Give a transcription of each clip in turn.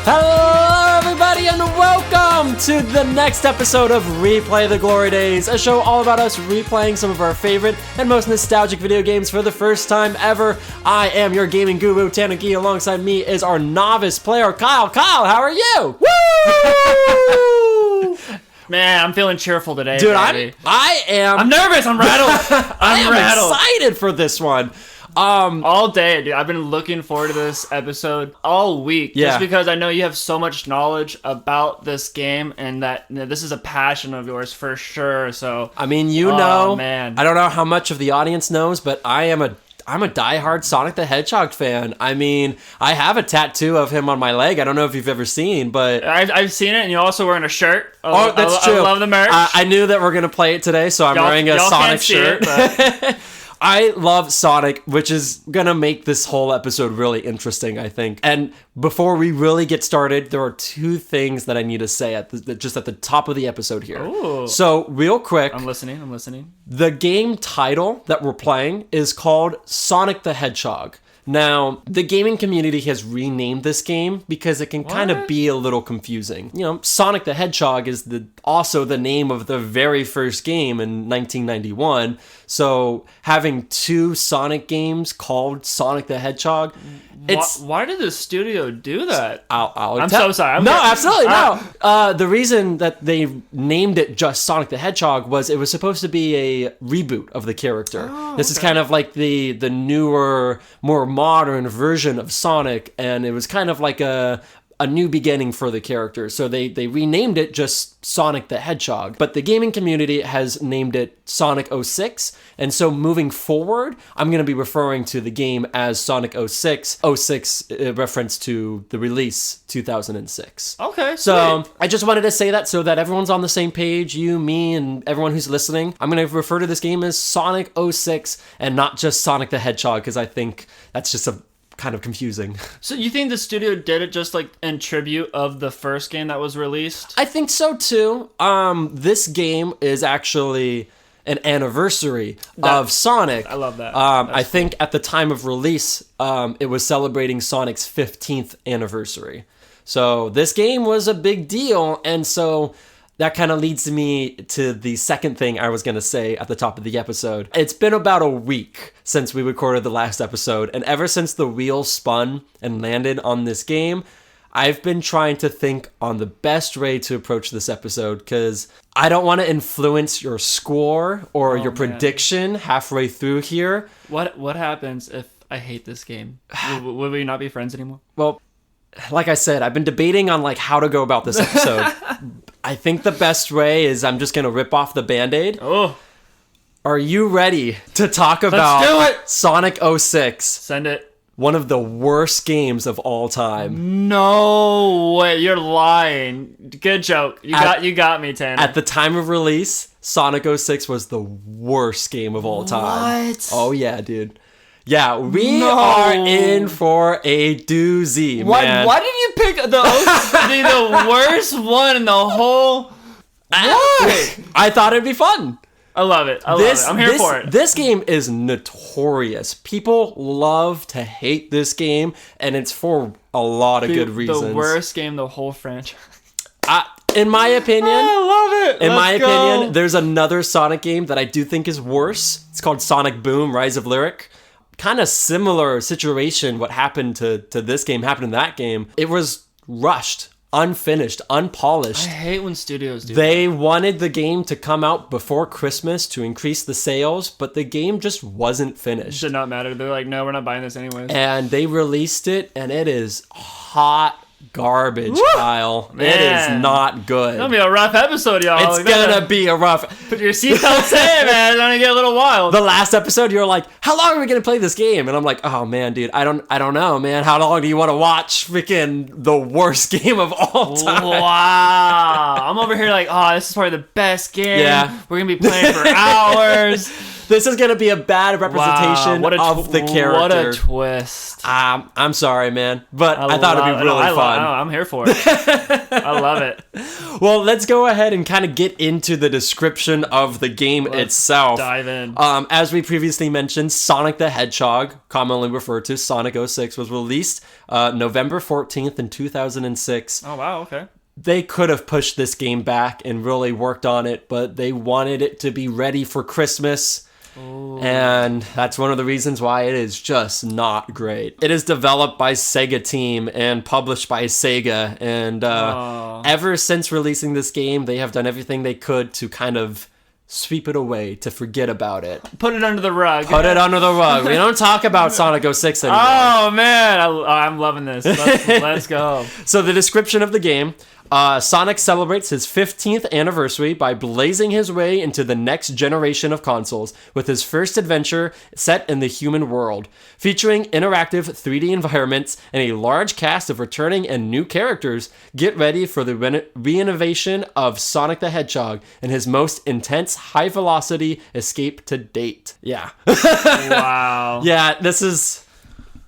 Hello, everybody, and welcome to the next episode of Replay the Glory Days, a show all about us replaying some of our favorite and most nostalgic video games for the first time ever. I am your gaming guru, Tanuki. Alongside me is our novice player, Kyle. Kyle, how are you? Woo! Man, I'm feeling cheerful today, Dude, baby. I'm nervous. I'm rattled. I'm rattled. excited for this one. All day, dude. I've been looking forward to this episode all week. Yeah. Just because I know you have so much knowledge about this game and that this is a passion of yours for sure. So, I mean, know, man. I don't know how much of the audience knows, but I'm a diehard Sonic the Hedgehog fan. I mean, I have a tattoo of him on my leg. I don't know if you've ever seen, but I've seen it, and you're also wearing a shirt. Oh, that's true. I love the merch. I knew that we're going to play it today, so I'm wearing a Sonic shirt. It, I love Sonic, which is going to make this whole episode really interesting, I think. And before we really get started, there are two things that I need to say just at the top of the episode here. Ooh. So, real quick. I'm listening. The game title that we're playing is called Sonic the Hedgehog. Now, the gaming community has renamed this game because it can kind of be a little confusing. You know, Sonic the Hedgehog is also the name of the very first game in 1991. So having two Sonic games called Sonic the Hedgehog, why did the studio do that? I'm so sorry. Absolutely no. The reason that they named it just Sonic the Hedgehog was it was supposed to be a reboot of the character. This is kind of like the newer, more modern version of Sonic, and it was kind of like a new beginning for the character. So they renamed it just Sonic the Hedgehog. But the gaming community has named it Sonic 06. And so moving forward, I'm going to be referring to the game as Sonic 06. 06 reference to the release 2006. Okay, so sweet. I just wanted to say that so that everyone's on the same page, you, me, and everyone who's listening. I'm going to refer to this game as Sonic 06 and not just Sonic the Hedgehog, because I think that's just a kind of confusing. So you think the studio did it just like in tribute of the first game that was released? I think so too. This game is actually an anniversary of Sonic. I love that. I think at the time of release, it was celebrating Sonic's 15th anniversary. So this game was a big deal, and so that kind of leads me to the second thing I was going to say at the top of the episode. It's been about a week since we recorded the last episode, and ever since the wheels spun and landed on this game, I've been trying to think on the best way to approach this episode, because I don't want to influence your score or your prediction halfway through here. What happens if I hate this game? Would we not be friends anymore? Well, like I said, I've been debating on how to go about this episode. I think the best way is I'm just going to rip off the Band-Aid. Oh. Are you ready to talk about Let's do it! Sonic 06? Send it. One of the worst games of all time. No way, you're lying. Good joke. You got me, Tanner. At the time of release, Sonic 06 was the worst game of all time. What? Oh yeah, dude. Yeah, we are in for a doozy, man. Why did you pick the worst one in the whole... Why? I thought it'd be fun. I love it. I'm here for it. This game is notorious. People love to hate this game, and it's for a lot of good reasons. The worst game the whole franchise. In my opinion, I love it. In my opinion, there's another Sonic game that I do think is worse. It's called Sonic Boom: Rise of Lyric. Kind of similar situation. What happened to this game happened in that game. It was rushed, unfinished, unpolished. I hate when studios do They wanted the game to come out before Christmas to increase the sales, but the game just wasn't finished. Did not matter. They're like, no, we're not buying this anyways. And they released it, and it is hot garbage, Kyle. Man. It is not good. It's gonna be a rough episode, y'all. It's gonna be a rough... Put your seatbelts in, man. It's gonna get a little wild. The last episode, you were like, how long are we gonna play this game? And I'm like, oh man, dude, I don't know, man. How long do you want to watch freaking the worst game of all time? Wow. I'm over here like, oh, this is probably the best game. Yeah. We're gonna be playing for hours. This is gonna be a bad representation of the character. What a twist. I'm sorry, man, but I thought it'd be really fun. I'm here for it. I love it. Well, let's go ahead and kind of get into the description of the game itself. Dive in. As we previously mentioned, Sonic the Hedgehog, commonly referred to Sonic 06, was released November 14th in 2006. Oh, wow, okay. They could have pushed this game back and really worked on it, but they wanted it to be ready for Christmas. Ooh. And that's one of the reasons why it is just not great. It is developed by Sega Team and published by Sega. And ever since releasing this game, they have done everything they could to kind of sweep it away, to forget about it. Put it under the rug. Put it under the rug. We don't talk about Sonic 06 anymore. Oh, man. I'm loving this. Let's go. So the description of the game. Sonic celebrates his 15th anniversary by blazing his way into the next generation of consoles with his first adventure set in the human world. Featuring interactive 3D environments and a large cast of returning and new characters, get ready for the reinnovation of Sonic the Hedgehog and his most intense high-velocity escape to date. Yeah. Wow. Yeah, this is...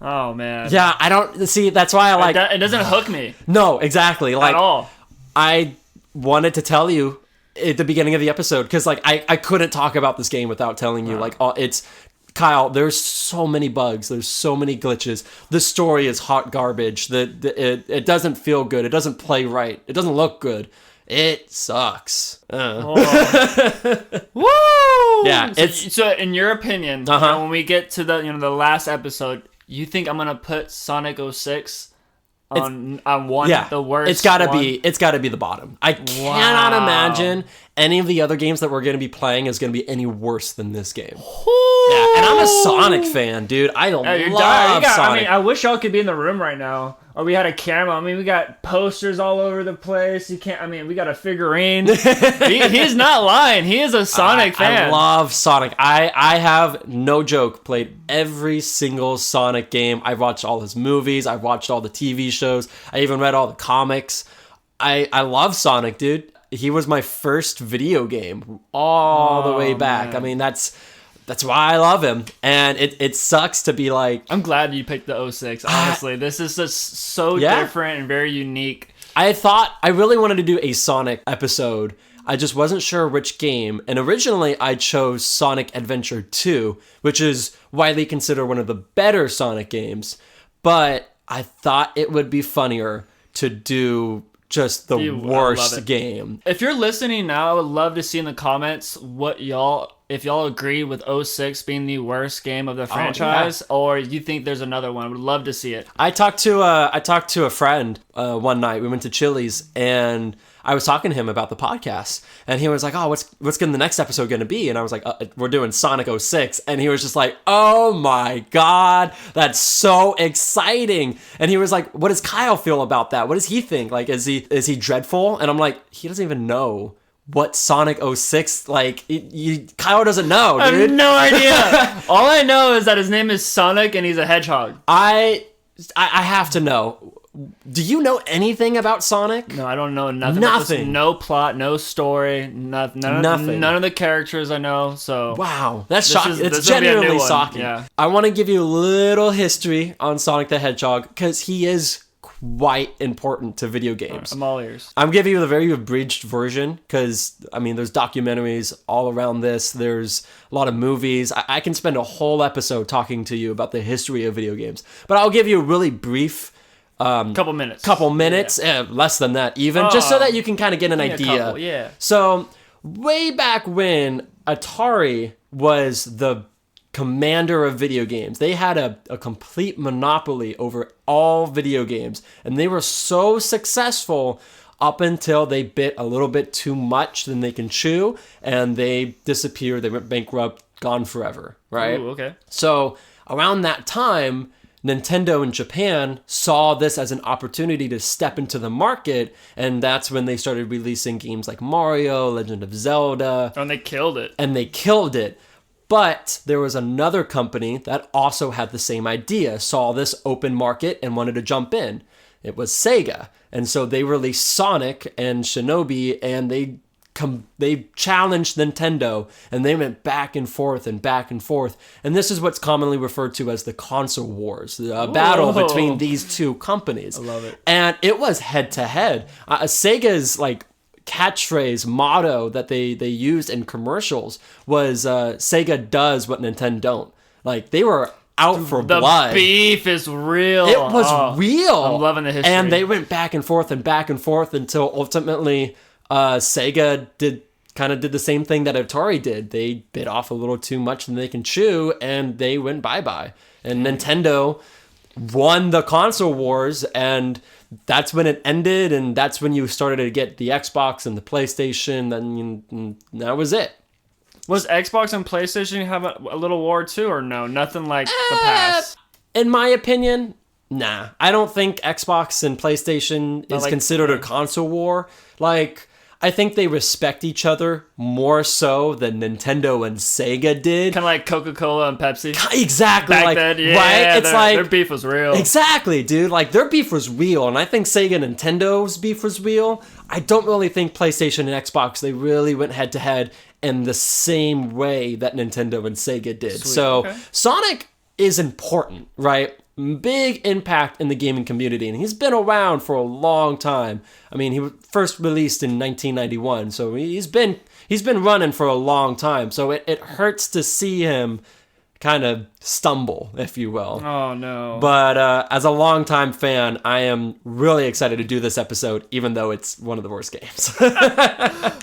Oh, man. Yeah, I don't... See, that's why I like... It doesn't hook me. No, exactly. Like, at all. I wanted to tell you at the beginning of the episode, because, like, I couldn't talk about this game without telling you, like, it's... Kyle, there's so many bugs. There's so many glitches. The story is hot garbage. It doesn't feel good. It doesn't play right. It doesn't look good. It sucks. Oh. Woo! Yeah. So in your opinion, when we get to the last episode, you think I'm gonna put Sonic 06 on one? Yeah, the worst. It's gotta be the bottom. I cannot imagine any of the other games that we're gonna be playing is gonna be any worse than this game. Yeah, and I'm a Sonic fan, dude. I love Sonic. I mean, I wish y'all could be in the room right now. Or we had a camera. I mean, we got posters all over the place. We got a figurine. He's not lying. He is a Sonic fan. I love Sonic. I have, no joke, played every single Sonic game. I've watched all his movies. I've watched all the TV shows. I even read all the comics. I love Sonic, dude. He was my first video game all the way back. Man. I mean, that's why I love him. And it sucks to be like... I'm glad you picked the 06, honestly. This is just so different and very unique. I really wanted to do a Sonic episode. I just wasn't sure which game. And originally, I chose Sonic Adventure 2, which is widely considered one of the better Sonic games. But I thought it would be funnier to do... just the worst game. If you're listening now, I would love to see in the comments if y'all agree with 06 being the worst game of the franchise, or you think there's another one. I would love to see it. I talked to a friend one night. We went to Chili's and I was talking to him about the podcast, and he was like, "Oh, what's the next episode going to be?" And I was like, "We're doing Sonic 06." And he was just like, "Oh my God, that's so exciting!" And he was like, "What does Kyle feel about that? What does he think? Like, is he dreadful?" And I'm like, "He doesn't even know what Sonic 06 like." Kyle doesn't know, dude. I have no idea. All I know is that his name is Sonic and he's a hedgehog. I have to know. Do you know anything about Sonic? No, I don't know nothing. Nothing. No plot, no story, nothing. None of the characters I know. So wow, that's shocking. It's genuinely shocking. Yeah. I want to give you a little history on Sonic the Hedgehog because he is quite important to video games. I'm all ears. I'm giving you the very abridged version because, I mean, there's documentaries all around this. There's a lot of movies. I can spend a whole episode talking to you about the history of video games, but I'll give you a really brief couple minutes, less than that even, just so that you can kind of get an idea. So way back when Atari was the commander of video games, they had a complete monopoly over all video games, and they were so successful up until they bit a little bit too much than they can chew, and they disappeared. They went bankrupt, gone forever, right? Ooh, okay. So around that time, Nintendo in Japan saw this as an opportunity to step into the market, and that's when they started releasing games like Mario, Legend of Zelda. And they killed it. But there was another company that also had the same idea, saw this open market and wanted to jump in. It was Sega. And so they released Sonic and Shinobi, and they they challenged Nintendo, and they went back and forth and back and forth. And this is what's commonly referred to as the console wars, a battle between these two companies. I love it. And it was head to head. Sega's like catchphrase motto that they used in commercials was Sega does what Nintendo don't. Like they were out for blood. The beef is real. It was real. I'm loving the history. And they went back and forth until ultimately Sega did the same thing that Atari did. They bit off a little too much than they can chew, and they went bye-bye. And Nintendo won the console wars, and that's when it ended, and that's when you started to get the Xbox and the PlayStation, and that was it. Was Xbox and PlayStation have a little war too, or no? Nothing like the past? In my opinion, nah. I don't think Xbox and PlayStation is considered a console war. Like, I think they respect each other more so than Nintendo and Sega did. Kind of like Coca-Cola and Pepsi. Exactly. Back like, then, yeah, right? It's like their beef was real. Exactly, dude. Like, their beef was real, and I think Sega and Nintendo's beef was real. I don't really think PlayStation and Xbox, they really went head-to-head in the same way that Nintendo and Sega did. Sweet. So, Okay. Sonic is important, right? Big impact in the gaming community, and he's been around for a long time. I mean, he was first released in 1991, so he's been running for a long time. So it hurts to see him kind of stumble, if you will. Oh no! But as a longtime fan, I am really excited to do this episode, even though it's one of the worst games.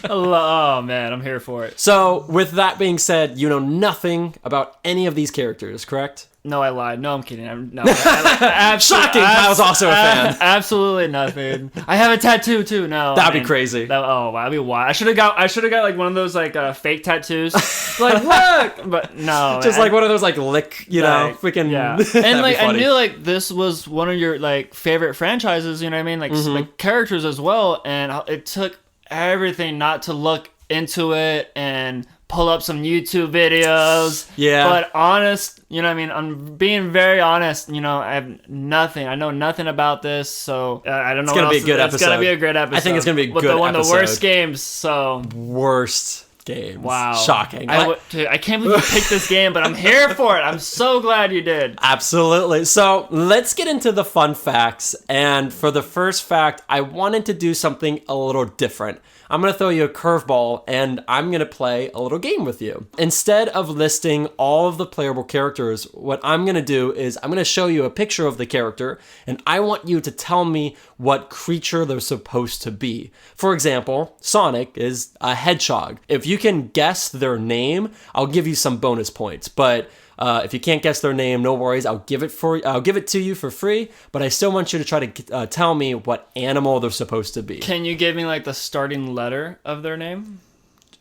Oh man, I'm here for it. So, with that being said, you know nothing about any of these characters, correct? No, I lied. No, I'm kidding. Shocking! Kyle's also a fan. Absolutely nothing. I have a tattoo too. No, That'd be crazy. Wow, that'd be wild. I should have got like one of those like fake tattoos. Like look, but no, Just like one of those like lick, freaking. Yeah, that'd and be like I funny. knew like this was one of your like favorite franchises. You know what I mean? Like like characters as well. And it took everything not to look into it and pull up some YouTube videos. Yeah. But honest, you know what I mean? I'm being very honest. You know, I have nothing. I know nothing about this, so I don't know. It's gonna what be else a good It's episode. gonna be a great episode. I think it's gonna be a With good one of the episode. worst games. So Worst games. wow, Shocking. Dude, I can't believe you picked this game, but I'm here for it. I'm so glad you did. Absolutely. So let's get into the fun facts. And for the first fact, I wanted to do something a little different. I'm going to throw you a curveball, and I'm going to play a little game with you. Instead of listing all of the playable characters, what I'm going to do is I'm going to show you a picture of the character, and I want you to tell me what creature they're supposed to be. For example, Sonic is a hedgehog. If you can guess their name, I'll give you some bonus points, but if you can't guess their name, no worries. I'll give it to you for free. But I still want you to try to tell me what animal they're supposed to be. Can you give me like the starting letter of their name?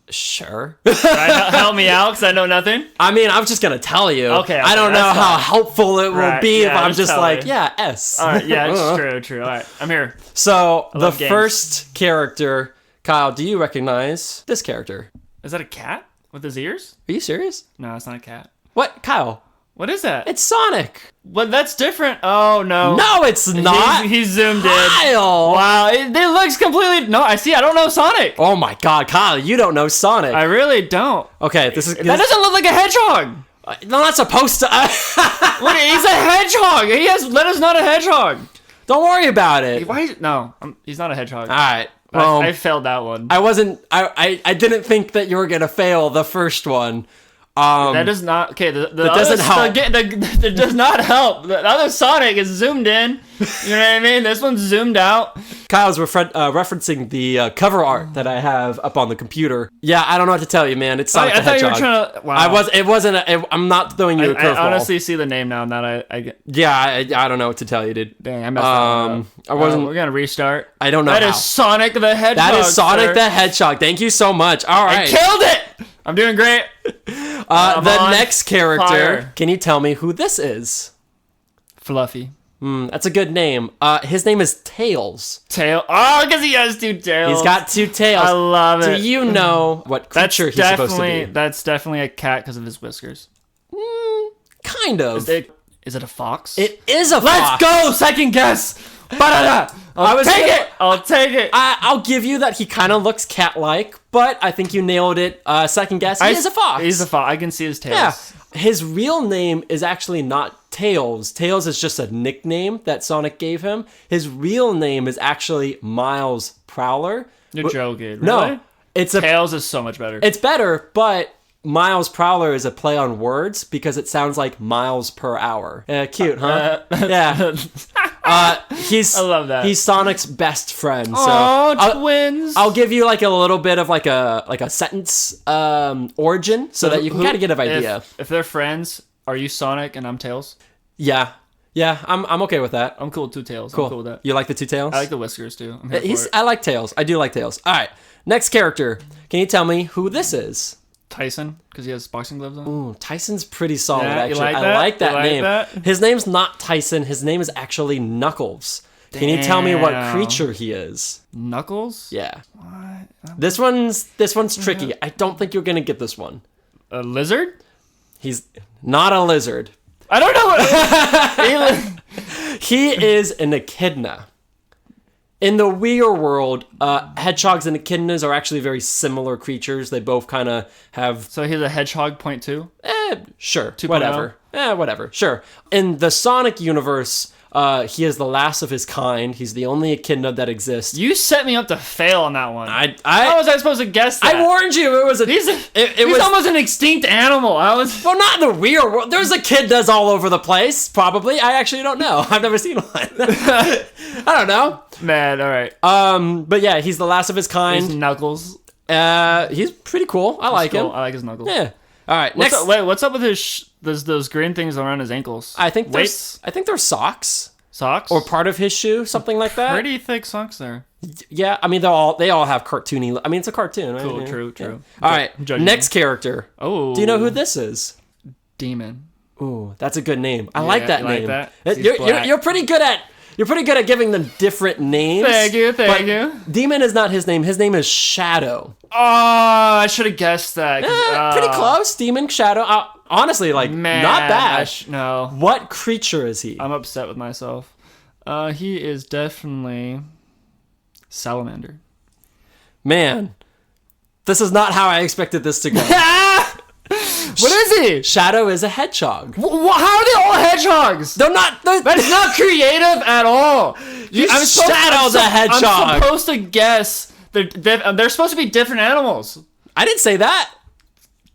Sure. Right, help me out because I know nothing. I mean, I'm just gonna tell you. Okay, I don't know that's how fine. helpful it will Right, be if yeah, I'm just just tell like, me. yeah, S. All right, yeah, it's true. All right, I'm here. So the love games. first character, Kyle, do you recognize this character? Is that a cat with his ears? Are you serious? No, it's not a cat. What, Kyle? What is that? It's Sonic. Well, that's different. Oh no. No, it's not. He's zoomed in. Kyle. Wow, it looks completely. No, I see. I don't know Sonic. Oh my God, Kyle, you don't know Sonic. I really don't. Okay, this is That doesn't look like a hedgehog. No, not supposed to. What? He's a hedgehog. That is not a hedgehog. Don't worry about it. Why? No, he's not a hedgehog. All right. Well, I failed that one. I wasn't. I didn't think that you were gonna fail the first one. That does not. Okay, the doesn't help. That does not help. The other Sonic is zoomed in. You know what I mean? This one's zoomed out. Kyle's referencing the cover art that I have up on the computer. Yeah, I don't know what to tell you, man. It's Sonic the I thought Hedgehog. you were trying to. Wow. It wasn't. I'm not throwing you a I curveball. honestly see the name now. That I get. Yeah, I don't know what to tell you, dude. Dang, I messed that one up. I wasn't. We're gonna restart. I don't know That how. is Sonic the Hedgehog. That is Sonic sir. the Hedgehog. Thank you so much. All I right. killed it. I'm doing great. I'm the on next character. fire. Can you tell me who this is? Fluffy. That's a good name. His name is Tails. Tail. Oh, because he has two tails. He's got two tails. I love it. Do you know what creature he's supposed to be? That's definitely a cat because of his whiskers. Kind of. Is it a fox? It is a Let's fox. go! Second guess! Ba-da-da! I'll take it. I'll give you that he kind of looks cat-like, but I think you nailed it. Second guess, he is a fox. He's a fox. I can see his tails. Yeah. His real name is actually not Tails. Tails is just a nickname that Sonic gave him. His real name is actually Miles Prowler. You're joking. Really? No. Tails is so much better. It's better, but Miles Prowler is a play on words because it sounds like miles per hour. Cute, huh? Yeah. I love that. He's Sonic's best friend. Twins. I'll give you like a little bit of like a sentence origin so that you can kind of get an idea. If they're friends, are you Sonic and I'm Tails? Yeah. Yeah, I'm okay with that. I'm cool with two Tails. Cool. I'm cool with that. You like the two Tails? I like the whiskers too. I'm here for it. I like Tails. I do like Tails. All right. Next character. Can you tell me who this is? Tyson, because he has boxing gloves on. Ooh, Tyson's pretty solid, Yeah, you actually. like I that? like that You like name. that? His name's not Tyson. His name is actually Knuckles. Can you tell me what Damn. creature he is? Knuckles? Yeah. What? This one's tricky. I don't think you're gonna get this one. A lizard? He's not a lizard. I don't know what. He is an echidna. In the Weir world, hedgehogs and echidnas are actually very similar creatures. They both kind of have So he's a hedgehog point two? sure, 2.0? whatever. Whatever, sure. In the Sonic universe, he is the last of his kind. He's the only echidna that exists. You set me up to fail on that one. I How was I supposed to guess that? I warned you. It was a. He's was almost an extinct animal. well, not in the Weir world. There's echidnas all over the place. Probably. I actually don't know. I've never seen one. I don't know. Man, all right. But yeah, he's the last of his He's kind. Knuckles. He's pretty cool. I like Cool. him. I like his Knuckles. Yeah. All right. Next. What's up with his those green things around his ankles? I think weights, they're socks socks, or part of his shoe, something like that. pretty thick socks there. Yeah, I mean they all have cartoony. I mean it's a cartoon, right? Cool, Yeah. true. Yeah. All right, Judging next character. Oh, Do you know who this is? Demon. Ooh, that's a good name. I like that you like name. that? You're pretty good at giving them different names. Thank you. but Demon is not his name. His name is Shadow. Oh, I should have guessed that. Pretty close. Demon, Shadow. Honestly, like Man, not bad. No, What creature is he? I'm upset with myself. He is definitely salamander. Man, this is not how I expected this to go. What is he? Shadow is a hedgehog. How are they all hedgehogs? They're not. That's not creative at all. Shadow's a hedgehog. I'm supposed to guess. They're supposed to be different animals. I didn't say that.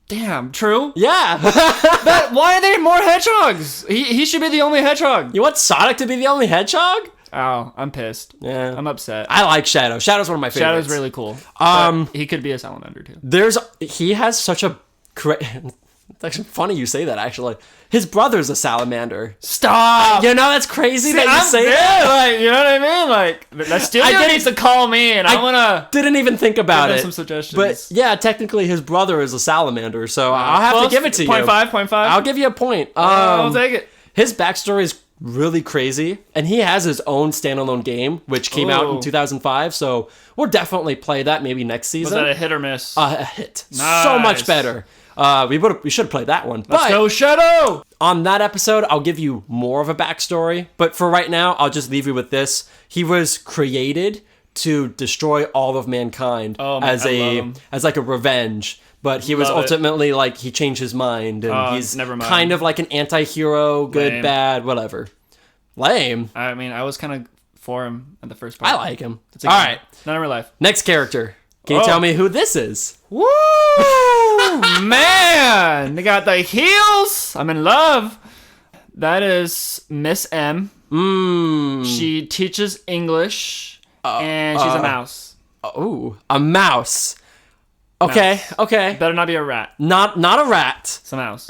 Damn, true. Yeah. But why are there more hedgehogs? He should be the only hedgehog. You want Sonic to be the only hedgehog? Oh, I'm pissed. Yeah. I'm upset. I like Shadow. Shadow's one of my favorites. Shadow's really cool. But he could be a salamander too. He has such a it's actually funny you say that, actually. His brother's a salamander. Stop! You know, that's crazy that you say that. Like, you know what I mean? Like, that studio needs to call me and I want to Didn't even think about give it. them some suggestions. But yeah, technically his brother is a salamander, so I'll have to give it to you. 0.5. I'll give you a point. I'll take it. His backstory is really crazy, and he has his own standalone game, which came out in Ooh. 2005, so we'll definitely play that maybe next Was season. that a hit or miss? A hit. So Nice. much better. We should play that one. Let's but go, Shadow! on that episode, I'll give you more of a backstory. But for right now, I'll just leave you with this. He was created to destroy all of mankind Oh, man, as I love him. like a revenge. But he was Love it. ultimately like he changed his mind, and he's never mind. kind of like an anti-hero, good, Lame. bad, whatever. Lame. I mean, I was kind of for him at the first part. I like him. It's a All good right, one. Not in real life. next character. Can you Oh. tell me who this is? Woo! Man! They got the heels! I'm in love. That is Miss M. She teaches English, and she's a mouse. Oh, a mouse. Okay, okay. Better not be a rat. Not a rat. It's a mouse.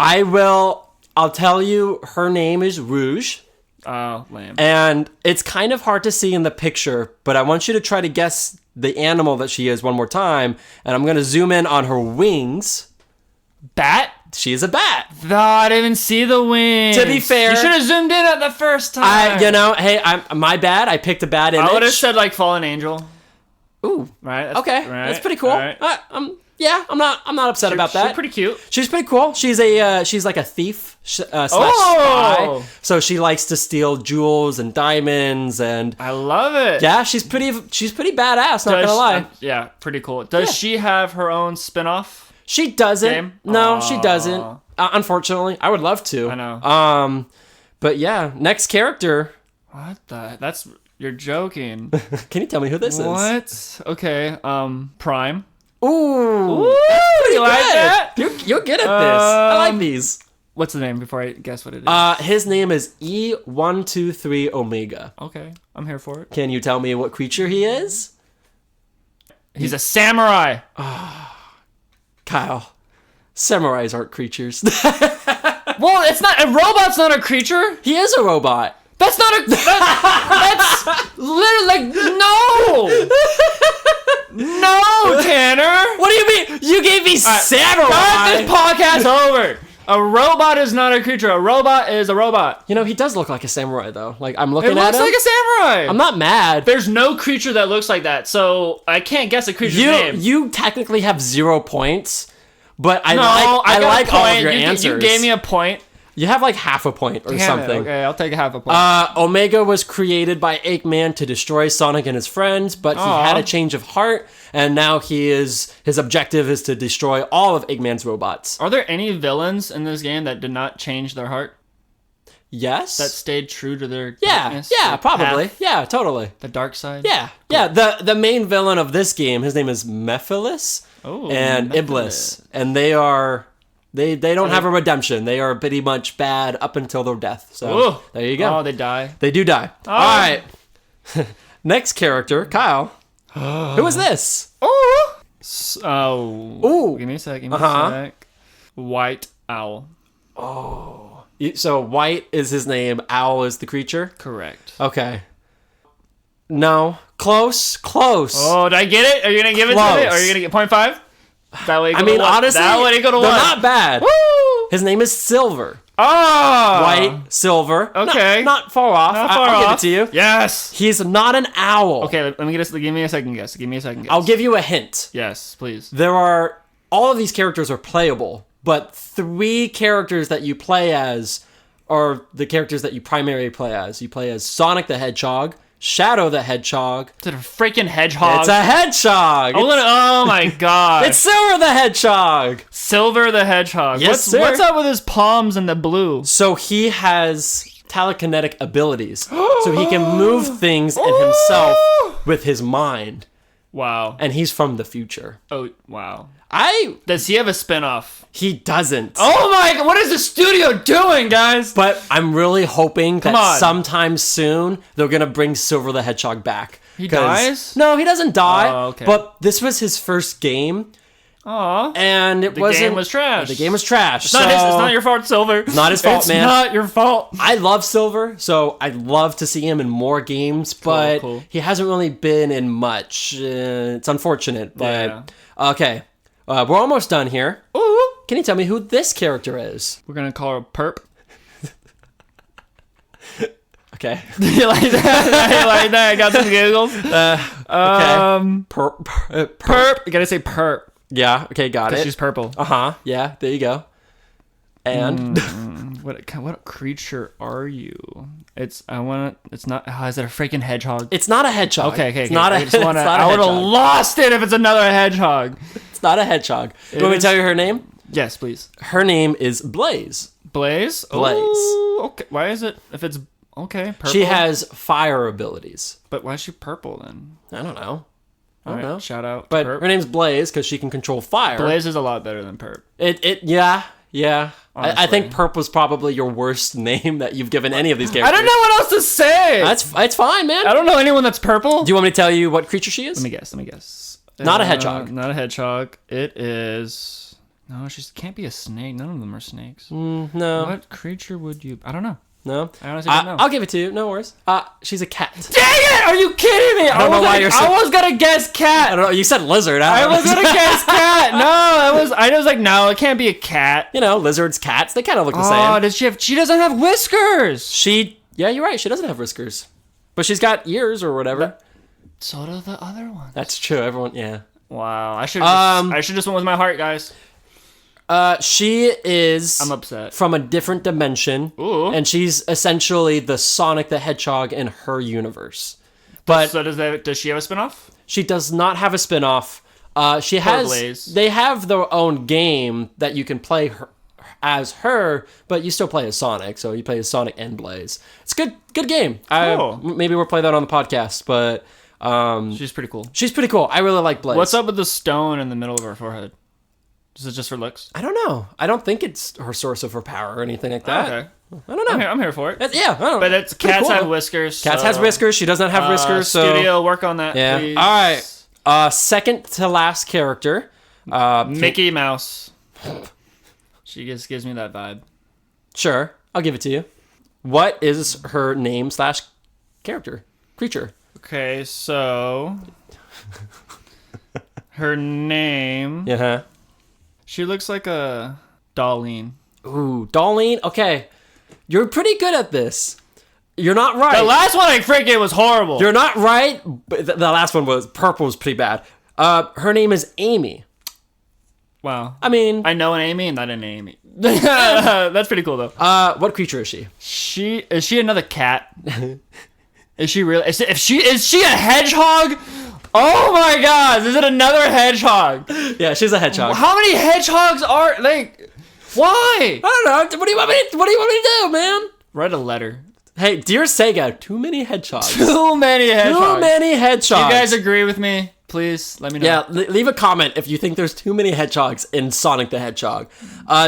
I'll tell you her name is Rouge. Oh, lame. And it's kind of hard to see in the picture, but I want you to try to guess the animal that she is one more time. And I'm going to zoom in on her wings. Bat? She is a bat. Oh, I didn't even see the wings. To be fair- you should have zoomed in at the first time. I'm my bad. I picked a bad image. I would have said like fallen angel. Ooh, Right? okay. Right? That's pretty cool. Right. Yeah, I'm not upset about that. She's pretty cute. She's pretty cool. She's like a thief slash Oh! spy. So she likes to steal jewels and diamonds and I love it. yeah, she's pretty badass, not gonna lie. Yeah, pretty cool. Does she have her own spin-off? She doesn't. Game? No, she Aw. doesn't. Unfortunately, I would love to. I know. But yeah, next character. What the? You're joking. Can you tell me who this is? What? Okay. Prime. Ooh, You like good. that? You're good at this. I like these. What's the name before I guess what it is? His name is E123 Omega. Okay, I'm here for it. Can you tell me what creature he is? He's a samurai. Kyle, samurais aren't creatures. Well, it's not a robot's not a creature. He is a robot. That's not a. That's literally like no. No, Tanner. What do you mean? You gave me Start samurai. this podcast over. A robot is not a creature. A robot is a robot. You know, he does look like a samurai though. Like I'm looking It at looks him. like a samurai. I'm not mad. There's no creature that looks like that, so I can't guess a creature's name. You technically have 0 points, but I got a like all of point. your You answers. gave me a point. You have like half a point or Damn it. something. Okay, I'll take a half a point. Omega was created by Eggman to destroy Sonic and his friends, but he had a change of heart, and now his objective is to destroy all of Eggman's robots. Are there any villains in this game that did not change their heart? Yes? That stayed true to their yeah, darkness, yeah, their probably. path, Yeah, totally. the dark side? Yeah, yeah. The main villain of this game, his name is Mephiles Oh, and Mephiles. Iblis, and they are they don't have a redemption. They are pretty much bad up until their death. So Ooh. there you go. Oh, they die. They do die. All right. Next character, Kyle. Who is this? Oh. Ooh. Give me a sec. Give me Uh-huh. a sec. White owl. So White is his name. Owl is the creature. Correct. Okay. No. Close. Oh, did I get it? Are you gonna give it to me? Close. Or are you gonna get 0.5? That way. You I go mean, to one. honestly, that way you go to they're one. not bad. Woo! His name is Silver. Oh. White, silver. Okay. Not far off. Not far I'll give it off. to you. Yes. He's not an owl. Okay, let me get give me a second guess. Give me a second guess. I'll give you a hint. Yes, please. All of these characters are playable, but 3 characters that you play as are the characters that you primarily play as. You play as Sonic the Hedgehog, Shadow the Hedgehog. Is it a freaking hedgehog? It's a hedgehog. Oh my god. It's Silver the Hedgehog. Silver the Hedgehog. Yes, sir. What's up with his palms and the blue? So he has telekinetic abilities. So he can move things in himself with his mind. Wow. And he's from the future. Oh, wow. Does he have a spinoff? He doesn't. Oh my god, what is the studio doing, guys? But I'm really hoping that on. sometime soon they're gonna bring Silver the Hedgehog back. He 'Cause- dies? No, he doesn't die. Oh, okay. But this was his first game, Aw. and The game was trash. The game was trash. It's not your fault, Silver. Not his fault, it's man. It's not your fault. I love Silver, so I'd love to see him in more games, but cool. he hasn't really been in much. It's unfortunate, but Yeah. okay. We're almost done here. Ooh. Can you tell me who this character is? We're gonna call her Perp. Okay. You like that? You like that? I got some giggles. Okay. Perp. You gotta say Perp. Yeah. Okay. Got it. She's purple. Yeah. There you go. And What creature are you? It's not. Is it a freaking hedgehog? it's not a hedgehog. Okay. It's not a. I just wanna, it's not a I would have hedgehog. lost it if it's another hedgehog. It's not a hedgehog. You want me to is- tell you her name? Yes, please. Her name is Blaze. Blaze. Blaze. Ooh, okay. Why is it? If it's okay, purple. She has fire abilities. But why is she purple then? I don't know. I don't Alright, know. Shout out. But Perp. her name's Blaze because she can control fire. Blaze is a lot better than Perp. Yeah. I think Honestly. Perp was probably your worst name that you've given any of these characters. I don't know what else to say. It's fine, man. I don't know anyone that's purple. Do you want me to tell you what creature she is? Let me guess. Not a hedgehog. Not a hedgehog. It is. No, she can't be a snake. None of them are snakes. No. What creature would you? I don't know. No. I honestly don't know. I'll give it to you. No worries. She's a cat. Dang it! Are you kidding me? I don't know why you're so- I was gonna guess cat. I don't know. You said lizard. I was gonna guess cat. No, I was like, no, it can't be a cat. You know, lizards, cats, they kind of look the Oh, same. does she have? She doesn't have whiskers. Yeah, you're right. She doesn't have whiskers. But she's got ears or whatever. So do the other ones. That's true. Everyone, yeah. Wow, I should just went with my heart, guys. She is. I'm upset. From a different dimension, Ooh. and she's essentially the Sonic the Hedgehog in her universe. But So does she have a spinoff? she does not have a spin-off. She has. Blaze. They have their own game that you can play as her, but you still play as Sonic. So you play as Sonic and Blaze. It's a good game. Cool. Maybe we'll play that on the podcast, but She's pretty cool. she's pretty cool. I really like Blaze. What's up with the stone in the middle of her forehead? Is it just for looks? I don't know. I don't think it's her source of her power or anything like that. Okay. I don't know. I'm here for it. Yeah, I don't know. But it's Pretty cats cool. have whiskers. Cats so, has whiskers. She doesn't have whiskers. So Studio, work on that, yeah. please. All right. Second to last character. Mickey Mouse. She just gives me that vibe. Sure, I'll give it to you. What is her name / character creature? Okay, so her name. Yeah. She looks like a Darlene. Ooh, Darlene. Okay, you're pretty good at this. You're not right. The last one I freaking was horrible. You're not right. But the last one was purple. Was pretty bad. Her name is Amy. Wow. I mean, I know an Amy and not an Amy. That's pretty cool though. what creature is she? Is she another cat? Is she really? Is she a hedgehog? Oh my god! Is it another hedgehog? Yeah, she's a hedgehog. How many hedgehogs are like? Why? I don't know. What do you want me to do, man? Write a letter. Hey, dear Sega, too many hedgehogs. Too many hedgehogs. Too many hedgehogs. You guys agree with me? Please let me know. Yeah, leave a comment if you think there's too many hedgehogs in Sonic the Hedgehog.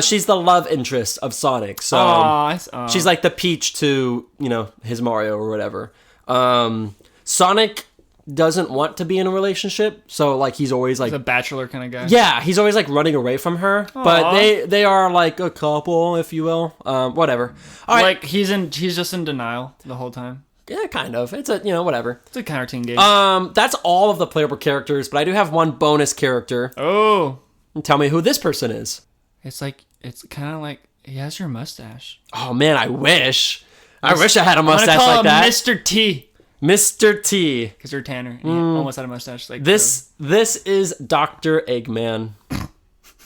She's the love interest of Sonic, so Aw. she's like the Peach to, his Mario or whatever. Sonic doesn't want to be in a relationship, so like he's always like the bachelor kind of guy. yeah, he's always like running away from her. But they are like a couple, if you will. Whatever. All right. Like he's just in denial the whole time. Yeah, kind of. It's a whatever. It's a counter-team game. That's all of the playable characters, but I do have one bonus character. Oh, Tell me who this person is. it's kind of like he has your mustache. Oh man, I wish I had a I'm mustache gonna call like him that. Mr. T Mr. T. because you're Tanner. And he almost had a mustache. Like This is Dr. Eggman.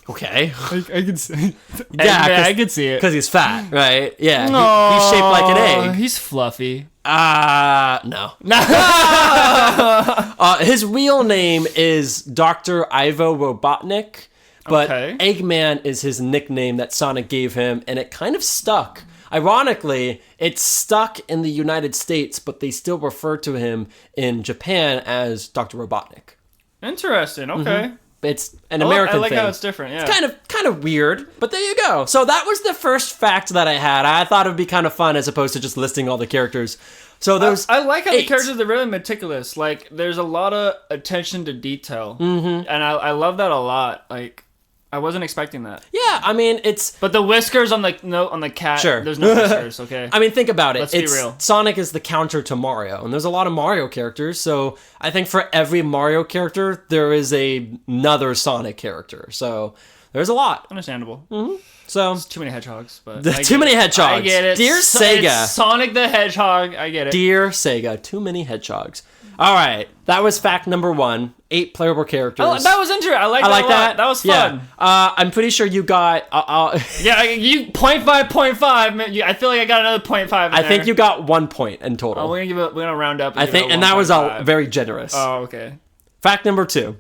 Okay. I can see. Yeah, I can see it. because he's fat, right? Yeah, he's shaped like an egg. He's fluffy. No. His real name is Dr. Ivo Robotnik, but Okay. Eggman is his nickname that Sonic gave him, and it kind of stuck. Ironically, it's stuck in the United States, but they still refer to him in Japan as Dr. Robotnik. Interesting. Okay. It's an American I like thing. how it's different. Yeah. Kind of weird, but there you go. So that was the first fact that I had. I thought it would be kind of fun as opposed to just listing all the characters. So there's I like how the 8. characters are really meticulous. Like, there's a lot of attention to detail, and I love that a lot. Like, I wasn't expecting that. Yeah, I mean it's. But the whiskers on the cat. Sure. There's no whiskers. Okay. I mean, think about it. Let's be real. Sonic is the counter to Mario, and there's a lot of Mario characters. So I think for every Mario character, there is another Sonic character. So there's a lot. Understandable. So Too many hedgehogs, but There's I too get many it. hedgehogs. I get it. Dear Sega. It's Sonic the Hedgehog. I get it. dear Sega, too many hedgehogs. All right, that was fact number 1. 8 playable characters. Oh, that was interesting. I like that. That was fun. Yeah. I'm pretty sure you got. Yeah, you 0.5. Man, I feel like I got another 0.5. I think you got 1 point in total. We're gonna round up. I think, and that was very generous. Oh, okay. Fact number 2.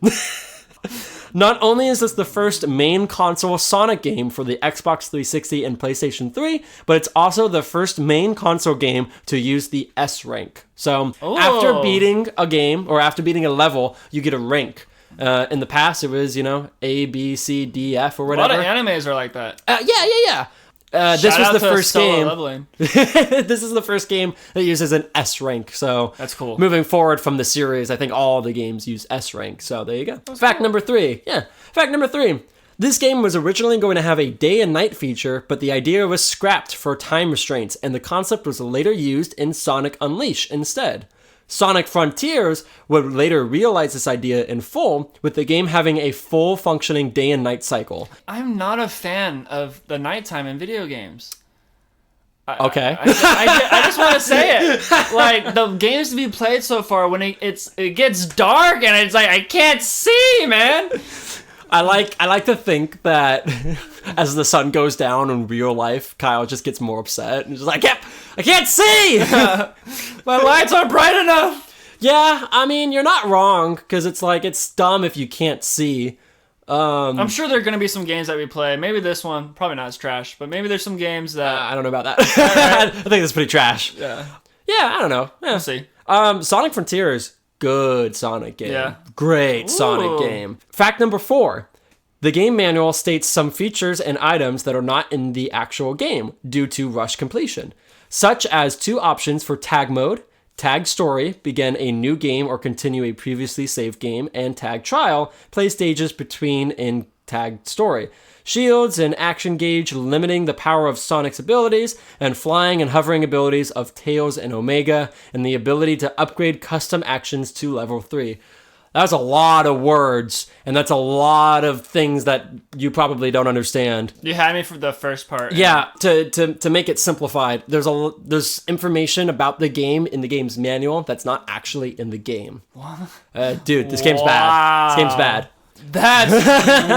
Not only is this the first main console Sonic game for the Xbox 360 and PlayStation 3, but it's also the first main console game to use the S rank. So after beating a game or after beating a level, you get a rank. In the past, it was, A, B, C, D, F, or A whatever. lot of animes are like that. Yeah. This Shout was out the to first Solo game. Leveling. This is the first game that uses an S rank. So That's cool. Moving forward from the series, I think all the games use S rank. So there you go. Fact number 3. Yeah. Fact number 3. This game was originally going to have a day and night feature, but the idea was scrapped for time restraints, and the concept was later used in Sonic Unleashed instead. Sonic Frontiers would later realize this idea in full, with the game having a full functioning day and night cycle. I'm not a fan of the nighttime in video games. Okay. I just want to say it. like the games to be played so far, when it gets dark and it's like I can't see, man. I like to think that as the sun goes down in real life, Kyle just gets more upset and just like, yep, I can't see. My lights aren't bright enough. Yeah, I mean, you're not wrong, because it's like, it's dumb if you can't see. I'm sure there are going to be some games that we play. Maybe this one, probably not as trash, but maybe there's some games that... I don't know about that. I think it's pretty trash. Yeah. Yeah, I don't know. Yeah. We'll see. Sonic Frontiers, good Sonic game. Yeah. Great Sonic game. Fact number 4. The game manual states some features and items that are not in the actual game due to rush completion, such as 2 options for tag mode, tag story, begin a new game or continue a previously saved game, and tag trial, play stages between in tag story. Shields and action gauge, limiting the power of Sonic's abilities, and flying and hovering abilities of Tails and Omega, and the ability to upgrade custom actions to level 3. That's a lot of words, and that's a lot of things that you probably don't understand. You had me for the first part. Yeah, to make it simplified, there's information about the game in the game's manual that's not actually in the game. Dude, this game's bad. This game's bad. That's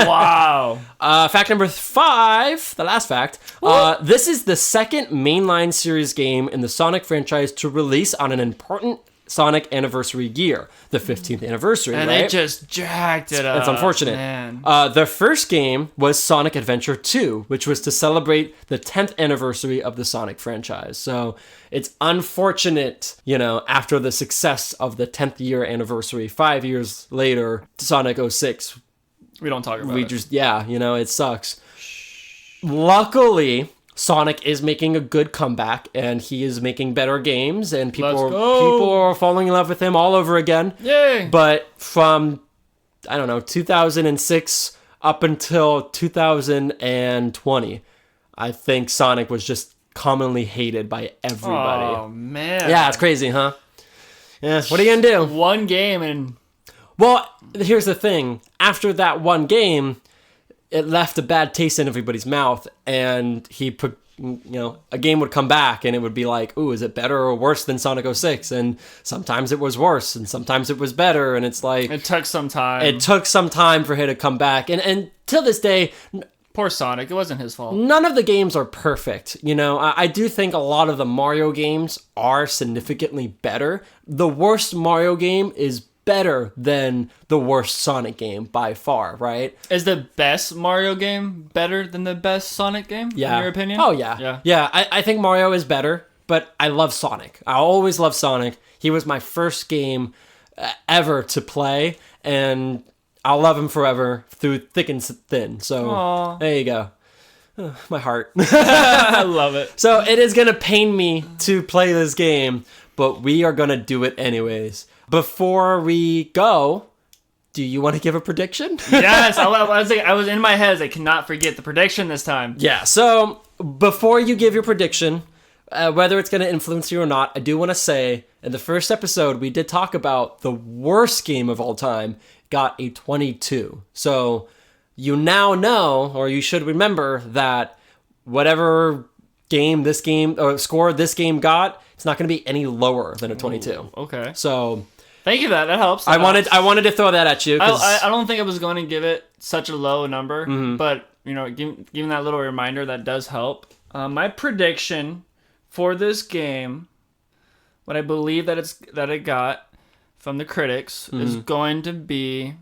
wow. Fact number 5, the last fact. This is the second mainline series game in the Sonic franchise to release on an important Sonic anniversary year, the 15th anniversary, and right? they just jacked it up. It's unfortunate. Man. The first game was Sonic Adventure 2, which was to celebrate the 10th anniversary of the Sonic franchise. So it's unfortunate, after the success of the 10th year anniversary, 5 years later, Sonic 06. We don't talk about it. It sucks. Luckily, Sonic is making a good comeback, and he is making better games, and people are falling in love with him all over again. Yay! But from, 2006 up until 2020, I think Sonic was just commonly hated by everybody. Oh, man. Yeah, it's crazy, huh? Yeah, what are you gonna do? One game and... Well, here's the thing. After that one game, it left a bad taste in everybody's mouth, and he put, a game would come back and it would be like, ooh, is it better or worse than Sonic 06? And sometimes it was worse and sometimes it was better, and it's like... It took some time. It took some time for him to come back, and till this day... Poor Sonic, it wasn't his fault. None of the games are perfect, I do think a lot of the Mario games are significantly better. The worst Mario game is better than the worst Sonic game by far, right? Is the best Mario game better than the best Sonic game, in your opinion? Oh, yeah. Yeah, I think Mario is better, but I love Sonic. I always love Sonic. He was my first game ever to play, and I'll love him forever through thick and thin. So, Aww. There you go. My heart. I love it. So, it is going to pain me to play this game, but we are going to do it anyways. Before we go, do you want to give a prediction? Yes, I was in my head. I cannot forget the prediction this time. Yeah, so before you give your prediction, whether it's going to influence you or not, I do want to say, in the first episode, we did talk about the worst game of all time got a 22. So you now know, or you should remember, that whatever score this game got, it's not going to be any lower than a 22. Ooh, okay. So... Thank you for that. That helps. I wanted to throw that at you. I don't think I was going to give it such a low number, but giving that little reminder, that does help. My prediction for this game, what I believe that it got from the critics, is going to be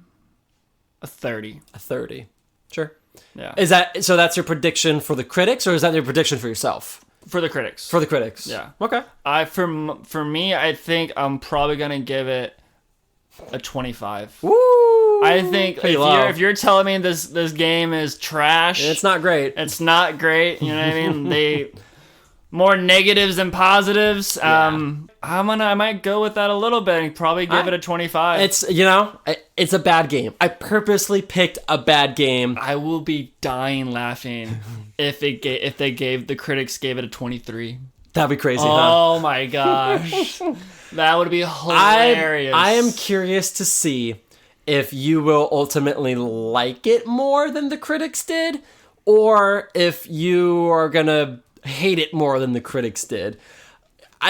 a 30. A 30. Sure. Yeah. So that's your prediction for the critics, or is that your prediction for yourself? For the critics. For the critics. Yeah. Okay. For me, I think I'm probably gonna give it a 25. Woo! I think if you're telling me this game is trash, it's not great. It's not great. You know what I mean? More negatives than positives. Yeah. I might go with that a little bit and probably give it a 25. It's a bad game. I purposely picked a bad game. I will be dying laughing if the critics gave it a 23. That'd be crazy, huh? Oh my gosh. That would be hilarious. I am curious to see if you will ultimately like it more than the critics did, or if you are gonna hate it more than the critics did.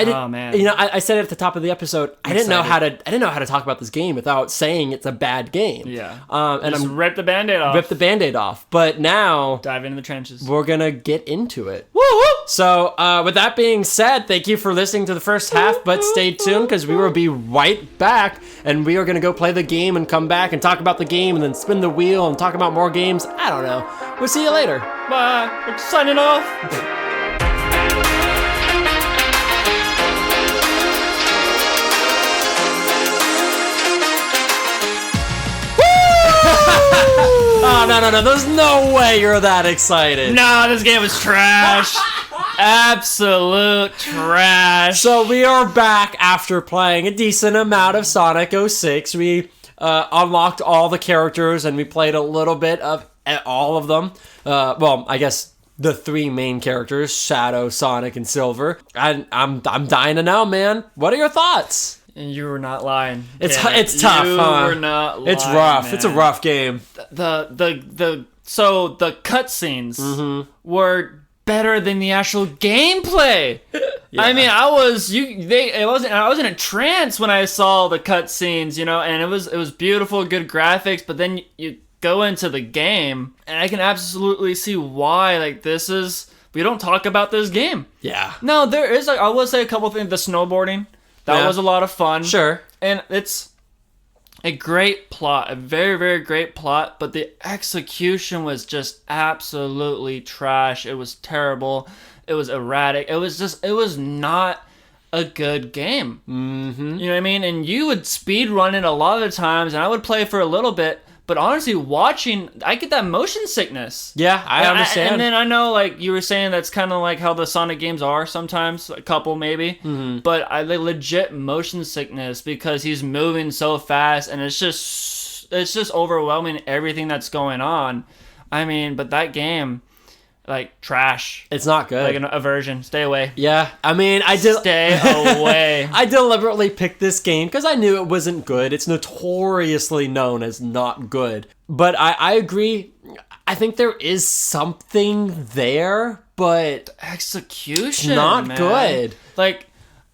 didn't. Oh, man. You know, I said it at the top of the episode. I didn't know how to talk about this game without saying it's a bad game. Yeah. And Just I'm rip the Band-Aid off. rip the Band-Aid off. But now Dive into the trenches. we're gonna get into it. Woo woo! So, with that being said, thank you for listening to the first half, but stay tuned because we will be right back and we are going to go play the game and come back and talk about the game and then spin the wheel and talk about more games. I don't know. We'll see you later. Bye. We're signing off. Oh, no. There's no way you're that excited. Nah, this game was trash. Absolute trash. So we are back after playing a decent amount of Sonic 06. We unlocked all the characters and we played a little bit of all of them. Well, I guess the three main characters, Shadow, Sonic, and Silver. And I'm dying to know, man. What are your thoughts? And you were not lying. It's Damn it. it's tough, you huh? were not lying, It's rough. man. It's a rough game. So the cutscenes were better than the actual gameplay. I mean, I was in a trance when I saw the cutscenes, you know, and it was beautiful, good graphics, but then you go into the game and I can absolutely see why we don't talk about this game. Yeah. No, there is I will say a couple things. The snowboarding, that was a lot of fun. Sure. And it's a great plot, a very, very great plot, but the execution was just absolutely trash. It was terrible. It was erratic. It was not a good game. Mm-hmm. You know what I mean? And you would speed run it a lot of the times, and I would play for a little bit, but honestly, watching, I get that motion sickness. Yeah, I understand. And then I know, like you were saying, that's kind of like how the Sonic games are sometimes, a couple maybe. Mm-hmm. But I legit motion sickness because he's moving so fast, and it's just overwhelming everything that's going on. I mean, but that game, like, trash. It's not good. Like an aversion. Stay away. Yeah, I mean, Stay away. I deliberately picked this game because I knew it wasn't good. It's notoriously known as not good. But I agree. I think there is something there, but Execution, not man. good. Like,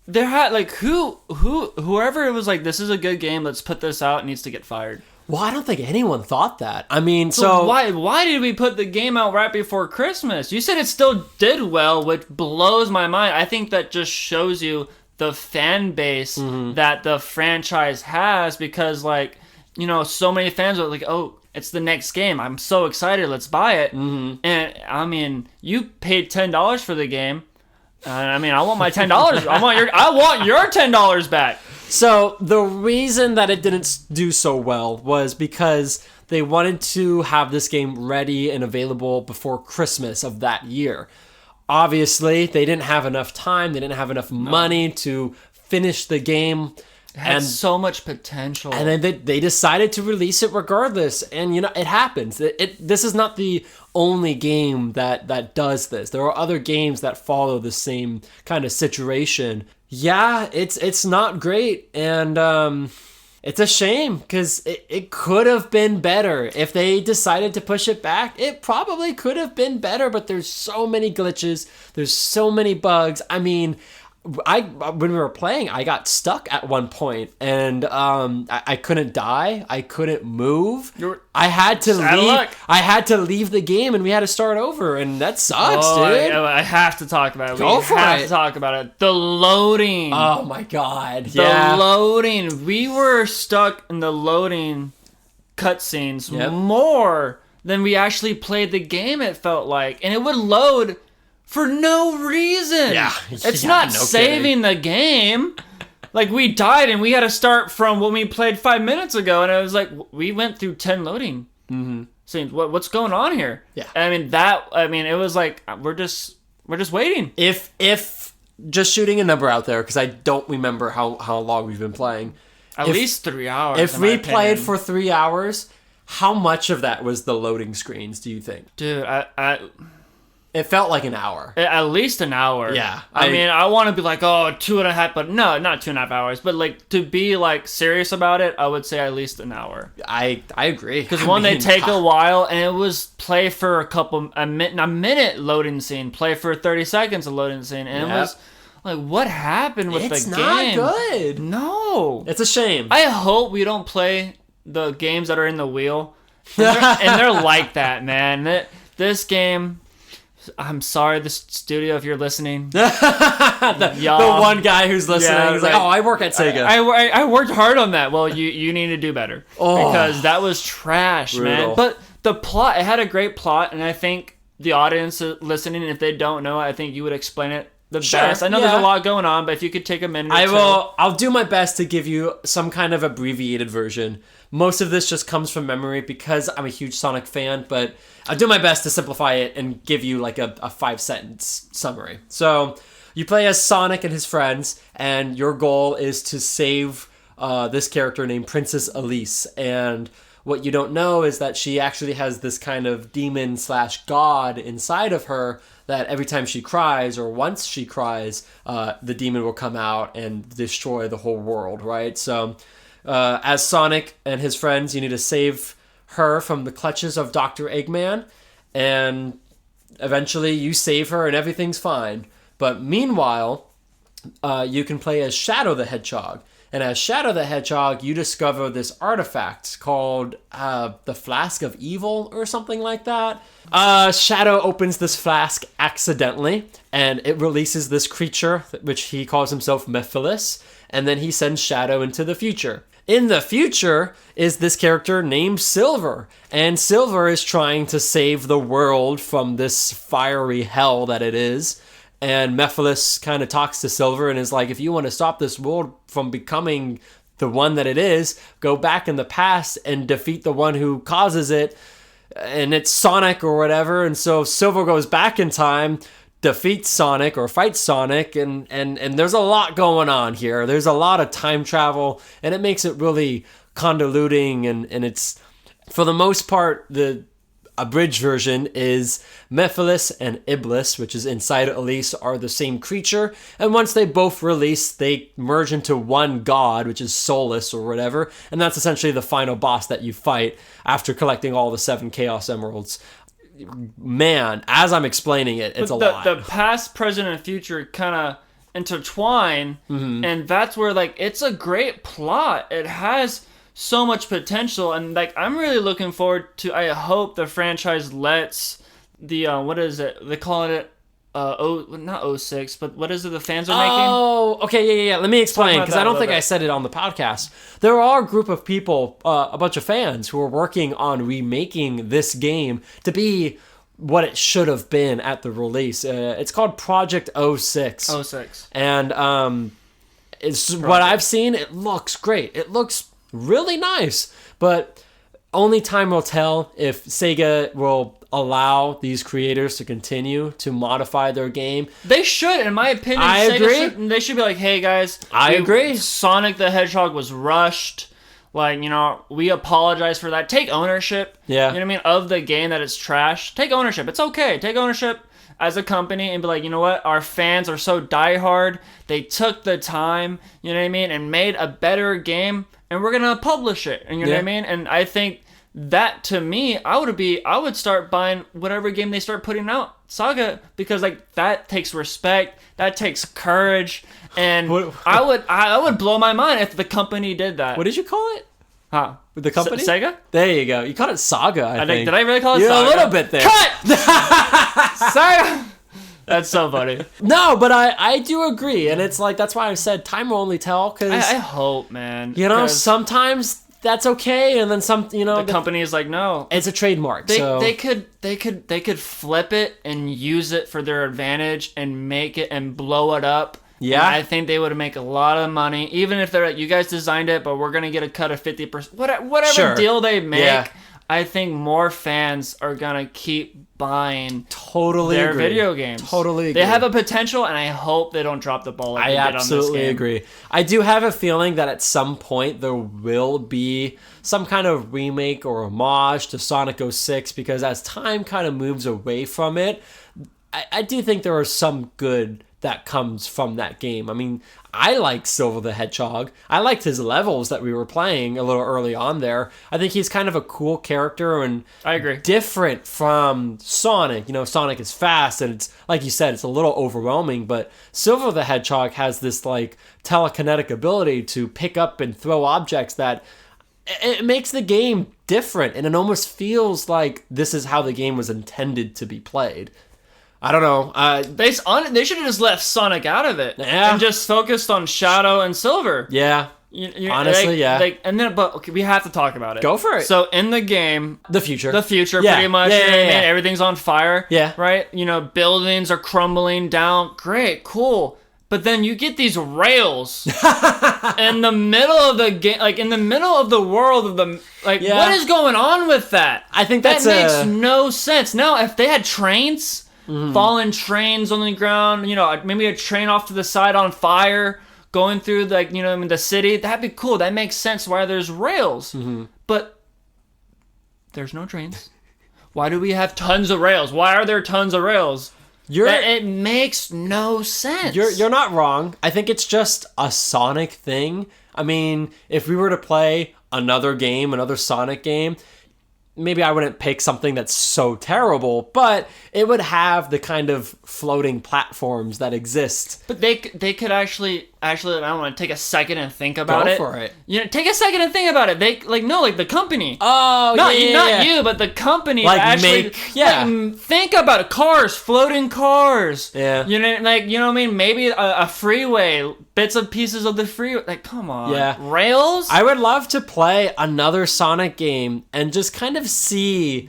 there had, like, whoever it was like, this is a good game, let's put this out, needs to get fired. Well, I don't think anyone thought that. I mean, So why did we put the game out right before Christmas? You said it still did well, which blows my mind. I think that just shows you the fan base that the franchise has, because, like, you know, so many fans are like, oh, it's the next game. I'm so excited. Let's buy it. Mm-hmm. And I mean, you paid $10 for the game. I mean, I want my $10. I want your $10 back. So the reason that it didn't do so well was because they wanted to have this game ready and available before Christmas of that year. Obviously, they didn't have enough time. They didn't have enough money to finish the game. It had so much potential. And then they decided to release it regardless. And, you know, it happens. This is not the only game that does this. There are other games that follow the same kind of situation. Yeah, it's not great. And it's a shame because it could have been better. If they decided to push it back, it probably could have been better. But there's so many glitches. There's so many bugs. I mean, when we were playing, I got stuck at one point, and I couldn't die. I couldn't move. I had to leave. I had to leave the game, and we had to start over, and that sucks, dude. I have to talk about it. Go for it. We have to talk about it. The loading. Oh my god. The loading. We were stuck in the loading cutscenes more than we actually played the game, it felt like. And it would load for no reason. Yeah. It's not no saving the game. Like, we died and we had to start from when we played 5 minutes ago, and it was like, we went through 10 loading scenes. What's going on here? Yeah. I mean, it was like, we're just waiting. If just shooting a number out there, because I don't remember how long we've been playing. At least 3 hours. If in my we played opinion. for 3 hours, how much of that was the loading screens, do you think? Dude, It felt like an hour. at least an hour. Yeah, I mean, I want to be like, 2.5, but no, not 2.5 hours. But, like, to be, like, serious about it, I would say at least an hour. I agree. Because they take a while, and it was play for a minute loading scene, play for 30 seconds of loading scene, and it was Like, what happened with It's the not game? good. No. It's a shame. I hope we don't play the games that are in the wheel. And they're like that, man. This game, I'm sorry, the studio, if you're listening. The one guy who's listening Yeah, is like, like, oh, I work at Sega. I worked hard on that. Well, you need to do better. Because that was trash, Brutal. man. But the plot, it had a great plot, and I think the audience listening, if they don't know, I think you would explain it the best. I know there's a lot going on, but if you could take a minute or two. I'll do my best to give you some kind of abbreviated version. Most of this just comes from memory because I'm a huge Sonic fan, but I'll do my best to simplify it and give you like a 5-sentence summary. So you play as Sonic and his friends, and your goal is to save this character named Princess Elise. And what you don't know is that she actually has this kind of demon/god inside of her that every time she cries, or once she cries, the demon will come out and destroy the whole world, right? So as Sonic and his friends, you need to save her from the clutches of Dr. Eggman, and eventually you save her and everything's fine. But meanwhile, you can play as Shadow the Hedgehog. And as Shadow the Hedgehog, you discover this artifact called the Flask of Evil or something like that. Shadow opens this flask accidentally, and it releases this creature, which he calls himself Mephiles, and then he sends Shadow into the future. In the future is this character named Silver, and Silver is trying to save the world from this fiery hell that it is. And Mephiles kind of talks to Silver and is like, if you want to stop this world from becoming the one that it is, go back in the past and defeat the one who causes it. And it's Sonic or whatever. And so Silver goes back in time, defeats Sonic or fights Sonic. And there's a lot going on here. There's a lot of time travel, and it makes it really convoluting. And it's, for the most part, the abridged version is Mephiles and Iblis, which is inside Elise, are the same creature, and once they both release, they merge into one god, which is Solus or whatever, and that's essentially the final boss that you fight after collecting all the 7 Chaos Emeralds. Man, as I'm explaining it, it's a lot. The past, present, and future kind of intertwine, and that's where, like, it's a great plot. It has so much potential, and like I'm really looking forward to. I hope the franchise lets the what is it? They call it not 06, but what is it the fans are making? Oh, okay, yeah. Let me explain, because I don't think I said it on the podcast. There are a group of people, a bunch of fans, who are working on remaking this game to be what it should have been at the release. It's called Project 06. 06. And it's what I've seen. It looks great. It looks really nice, but only time will tell if Sega will allow these creators to continue to modify their game. They should, in my opinion. I agree. They should be like, hey guys, I agree. Sonic the Hedgehog was rushed. Like, you know, we apologize for that. Take ownership. Yeah. You know what I mean? Of the game that it's trash. Take ownership. It's okay. Take ownership as a company and be like, you know what? Our fans are so diehard. They took the time, you know what I mean, and made a better game, and we're gonna publish it. And you know what I mean? And I think that, to me, I would start buying whatever game they start putting out, Saga, because like that takes respect, that takes courage, and I would blow my mind if the company did that. What did you call it? Huh? The company? Sega? There you go. You called it Saga, I think. Did I really call it Saga? Saga? A little bit there. Cut! Saga! That's so funny. No, but I do agree, and it's like, that's why I said time will only tell, because I hope, man. You know, sometimes that's okay, and then some, you know, the company is like, no, it's a trademark. They could flip it and use it for their advantage and make it and blow it up. Yeah, and I think they would make a lot of money, even if they're like, you guys designed it, but we're gonna get a cut of 50%. Whatever deal they make. Yeah. I think more fans are gonna keep buying their video games. Totally agree. They have a potential, and I hope they don't drop the ball like they did on this game. I absolutely agree. I do have a feeling that at some point there will be some kind of remake or homage to Sonic 06, because as time kind of moves away from it, I do think there are some good that comes from that game. I mean, I like Silver the Hedgehog. I liked his levels that we were playing a little early on there. I think he's kind of a cool character and I agree. different from Sonic. You know, Sonic is fast and it's, like you said, it's a little overwhelming, but Silver the Hedgehog has this like telekinetic ability to pick up and throw objects that it makes the game different, and it almost feels like this is how the game was intended to be played. I don't know. They should have just left Sonic out of it and just focused on Shadow and Silver. Yeah. Honestly, yeah. And then, but okay, we have to talk about it. Go for it. So in the game, The future, yeah, pretty much. Yeah, you know what I mean? yeah. Everything's on fire. Yeah. Right. You know, buildings are crumbling down. Great, cool. But then you get these rails in the middle of the game, like in the middle of the world of the like. Yeah. What is going on with that? I think that that's makes no sense. Now, if they had trains. Fallen trains on the ground, you know, maybe a train off to the side on fire, going through like, you know, I mean, the city. That'd be cool. That makes sense why there's rails. But there's no trains. Why do we have tons of rails? Why are there tons of rails? It makes no sense. You're not wrong. I think it's just a Sonic thing. I mean, if we were to play another Sonic game, maybe I wouldn't pick something that's so terrible, but it would have the kind of floating platforms that exist. But they could actually, I don't want to take a second and think about it. Go for it. You know, take a second and think about it. They like the company. Oh, not yeah. you, but the company. Like actually, think about it. Cars, floating cars. Yeah. You know, like you know what I mean. Maybe a freeway, bits and pieces of the freeway. Like, come on. Yeah. Rails. I would love to play another Sonic game and just kind of see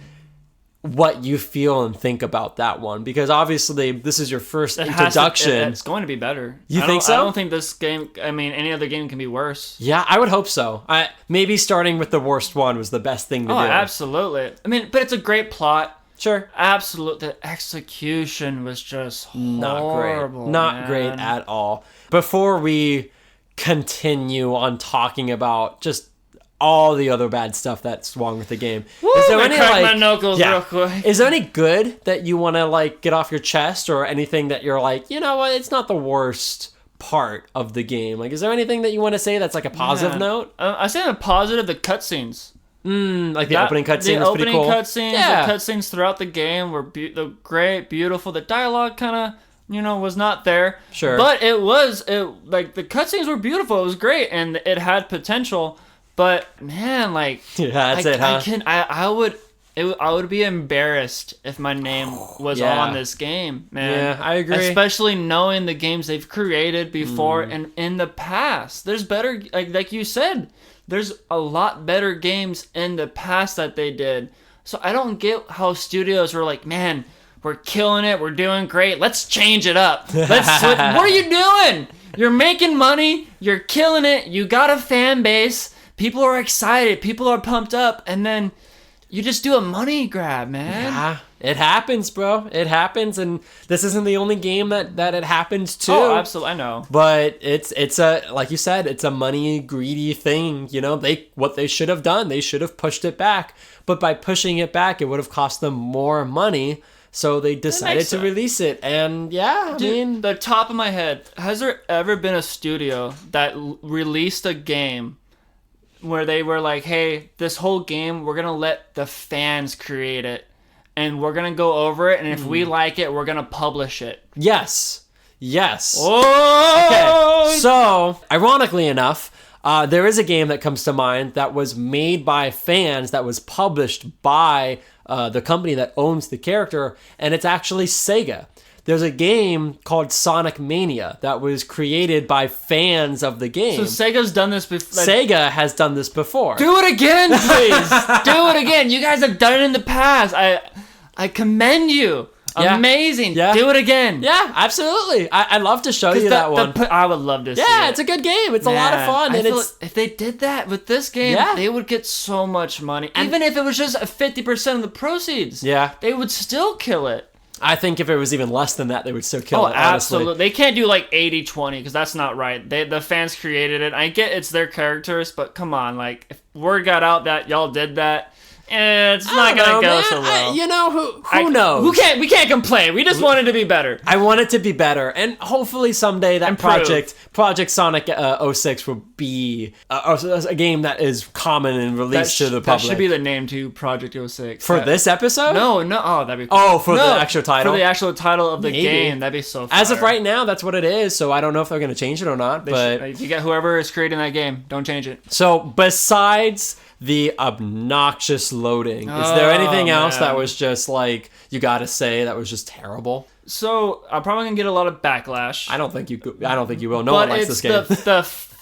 what you feel and think about that one, because obviously this is your first introduction. It's going to be better. You think so? I don't think this game, I mean, any other game can be worse. Yeah, I would hope so. Maybe starting with the worst one was the best thing to do. Oh, absolutely. I mean, but it's a great plot. Sure. Absolute. The execution was just horrible. Not great at all. Before we continue on talking about just all the other bad stuff that's wrong with the game, is there any my knuckles real quick. Is there any good that you want to like get off your chest, or anything that you're like, you know what, it's not the worst part of the game? Like, is there anything that you want to say that's like a positive note? I say a positive, the cutscenes. Like the opening cutscene was pretty cool. The cutscenes throughout the game were great, beautiful. The dialogue kind of, you know, was not there. Sure. But like the cutscenes were beautiful. It was great, and it had potential. But man, like, that's it, huh? I would be embarrassed if my name was on this game, man. Yeah, I agree. Especially knowing the games they've created before and in the past. There's better, like you said, there's a lot better games in the past that they did. So I don't get how studios were like, man, we're killing it, we're doing great, let's change it up. Let's switch. What are you doing? You're making money, you're killing it, you got a fan base. People are excited. People are pumped up. And then you just do a money grab, man. Yeah, it happens, bro. It happens. And this isn't the only game that it happens to. Oh, absolutely. I know. But it's a, like you said, it's a money greedy thing. You know, what they should have done, they should have pushed it back. But by pushing it back, it would have cost them more money. So they decided to release it. And yeah, I mean, the top of my head, has there ever been a studio that released a game where they were like, hey, this whole game, we're going to let the fans create it, and we're going to go over it, and if we like it, we're going to publish it? Yes. Oh! Okay, so, ironically enough, there is a game that comes to mind that was made by fans, that was published by the company that owns the character, and it's actually Sega. There's a game called Sonic Mania that was created by fans of the game. So Sega's done this before. Sega has done this before. Do it again, please. Do it again. You guys have done it in the past. I commend you. Yeah. Amazing. Yeah. Do it again. Yeah, absolutely. I'd love to show you that one. I would love to see it. Yeah, it's a good game. It's a lot of fun. And if they did that with this game, they would get so much money. Even if it was just 50% of the proceeds. Yeah. They would still kill it. I think if it was even less than that, they would still kill it, honestly. Absolutely. They can't do like 80-20 because that's not right. The fans created it. I get it's their characters, but come on. Like, if word got out that y'all did that, it's not gonna go so well. you know, who knows? We can't complain. We just want it to be better. I want it to be better, and hopefully someday that Improve. Project Sonic 06 will be a game that is common and released to the That public. should be the name to Project 06. For this episode? No. Oh, that'd be cool. Oh, for the actual title? For the actual title of the Maybe. game. That'd be so fire. As of right now, that's what it is, so I don't know if they're going to change it or not. You get whoever is creating that game. Don't change it. So, besides the obnoxious loading, is there anything else that was just like, you gotta say, that was just terrible? So, I'm probably going to get a lot of backlash. I don't think you will. No one likes this game.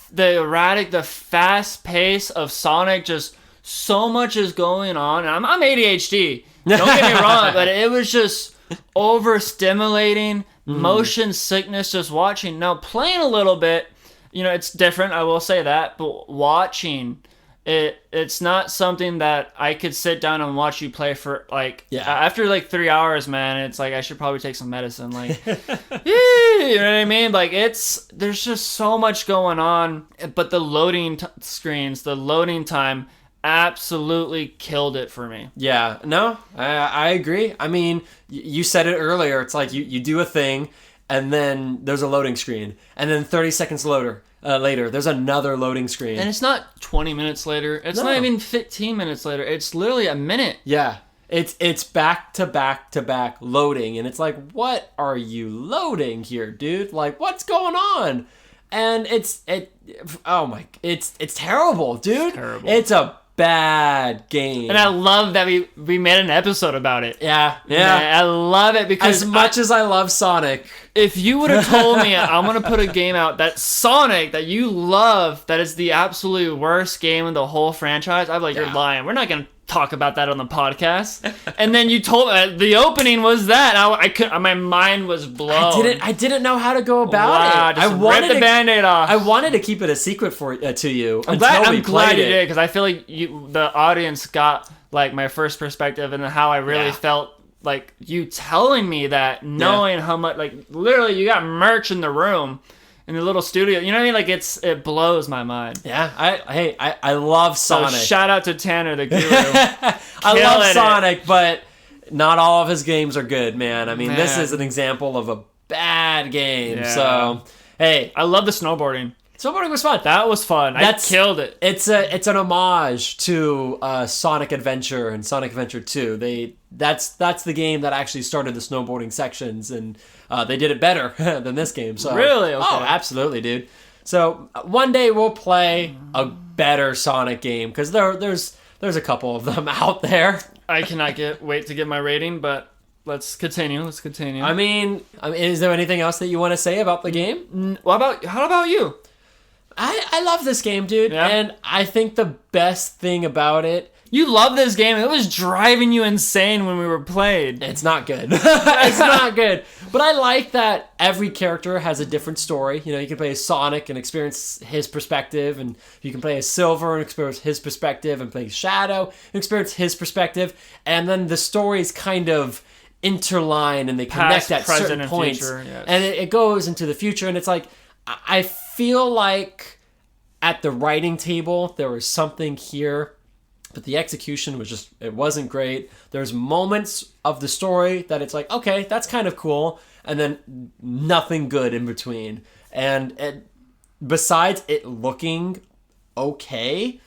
The erratic, the fast pace of Sonic, just so much is going on. And I'm ADHD. Don't get me wrong, but it was just overstimulating, motion sickness just watching. Now, playing a little bit, it's different, I will say that, but watching it's not something that I could sit down and watch you play for after 3 hours, man. It's like I should probably take some medicine, you know what I mean? There's just so much going on, but the loading screens, the loading time absolutely killed it for me. Yeah, no, I agree. I mean, you said it earlier. It's like you do a thing, and then there's a loading screen, and then 30 seconds later, there's another loading screen. And it's not 20 minutes later. It's not even 15 minutes later. It's literally a minute. Yeah. It's back to back to back loading, and it's like, what are you loading here, dude? Like, what's going on? And it's terrible, dude. Terrible. It's a bad game. And I love that we made an episode about it. Yeah. I love it because as much as I love Sonic, if you would have told me I'm going to put a game out that Sonic, that you love, that is the absolute worst game in the whole franchise, I'd be like, you're lying. We're not going to talk about that on the podcast. And then you told me the opening was that. My mind was blown. I didn't know how to go about it. Just I wanted rip the Band-Aid off. I wanted to keep it a secret to you. I'm glad you did, because I feel like the audience got my first perspective and how I really felt. Like you telling me that, knowing how much, literally you got merch in the room, in the little studio. You know what I mean? It blows my mind. Yeah, I love Sonic. So shout out to Tanner, the guru. I love Sonic, but not all of his games are good, man. I mean, this is an example of a bad game. Yeah. So, hey, I love the snowboarding. Snowboarding was fun. That was fun. I killed it. It's an homage to Sonic Adventure and Sonic Adventure 2. That's the game that actually started the snowboarding sections, and they did it better than this game. So really, okay. Oh, absolutely, dude. So one day we'll play a better Sonic game, because there's a couple of them out there. I cannot wait to get my rating, but let's continue. I mean, is there anything else that you want to say about the game? How about you? I love this game, dude. Yeah. And I think the best thing about it... You love this game. It was driving you insane when we were playing. It's not good. It's not good. But I like that every character has a different story. You can play as Sonic and experience his perspective, and you can play as Silver and experience his perspective, and play Shadow and experience his perspective. And then the stories kind of interline, and they connect at certain points. Future, yes. And it goes into the future, and it's like... I feel like at the writing table, there was something here, but the execution it wasn't great. There's moments of the story that it's like, okay, that's kind of cool, and then nothing good in between. And besides it looking okay,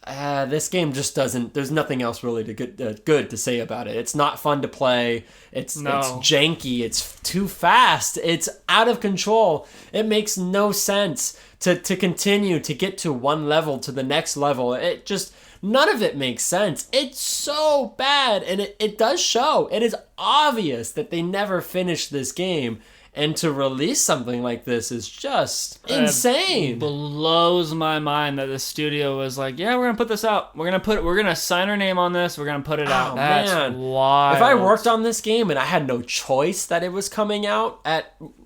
this game just doesn't... There's nothing else really good to say about it. It's not fun to play. It's janky. It's too fast. It's out of control. It makes no sense to continue to get to one level to the next level. It just... None of it makes sense. It's so bad, and it does show. It is obvious that they never finished this game. And to release something like this is just insane. It blows my mind that the studio was like, yeah, we're going to put this out. We're going to sign our name on this. We're going to put it out. That's wild. If I worked on this game and I had no choice that it was coming out,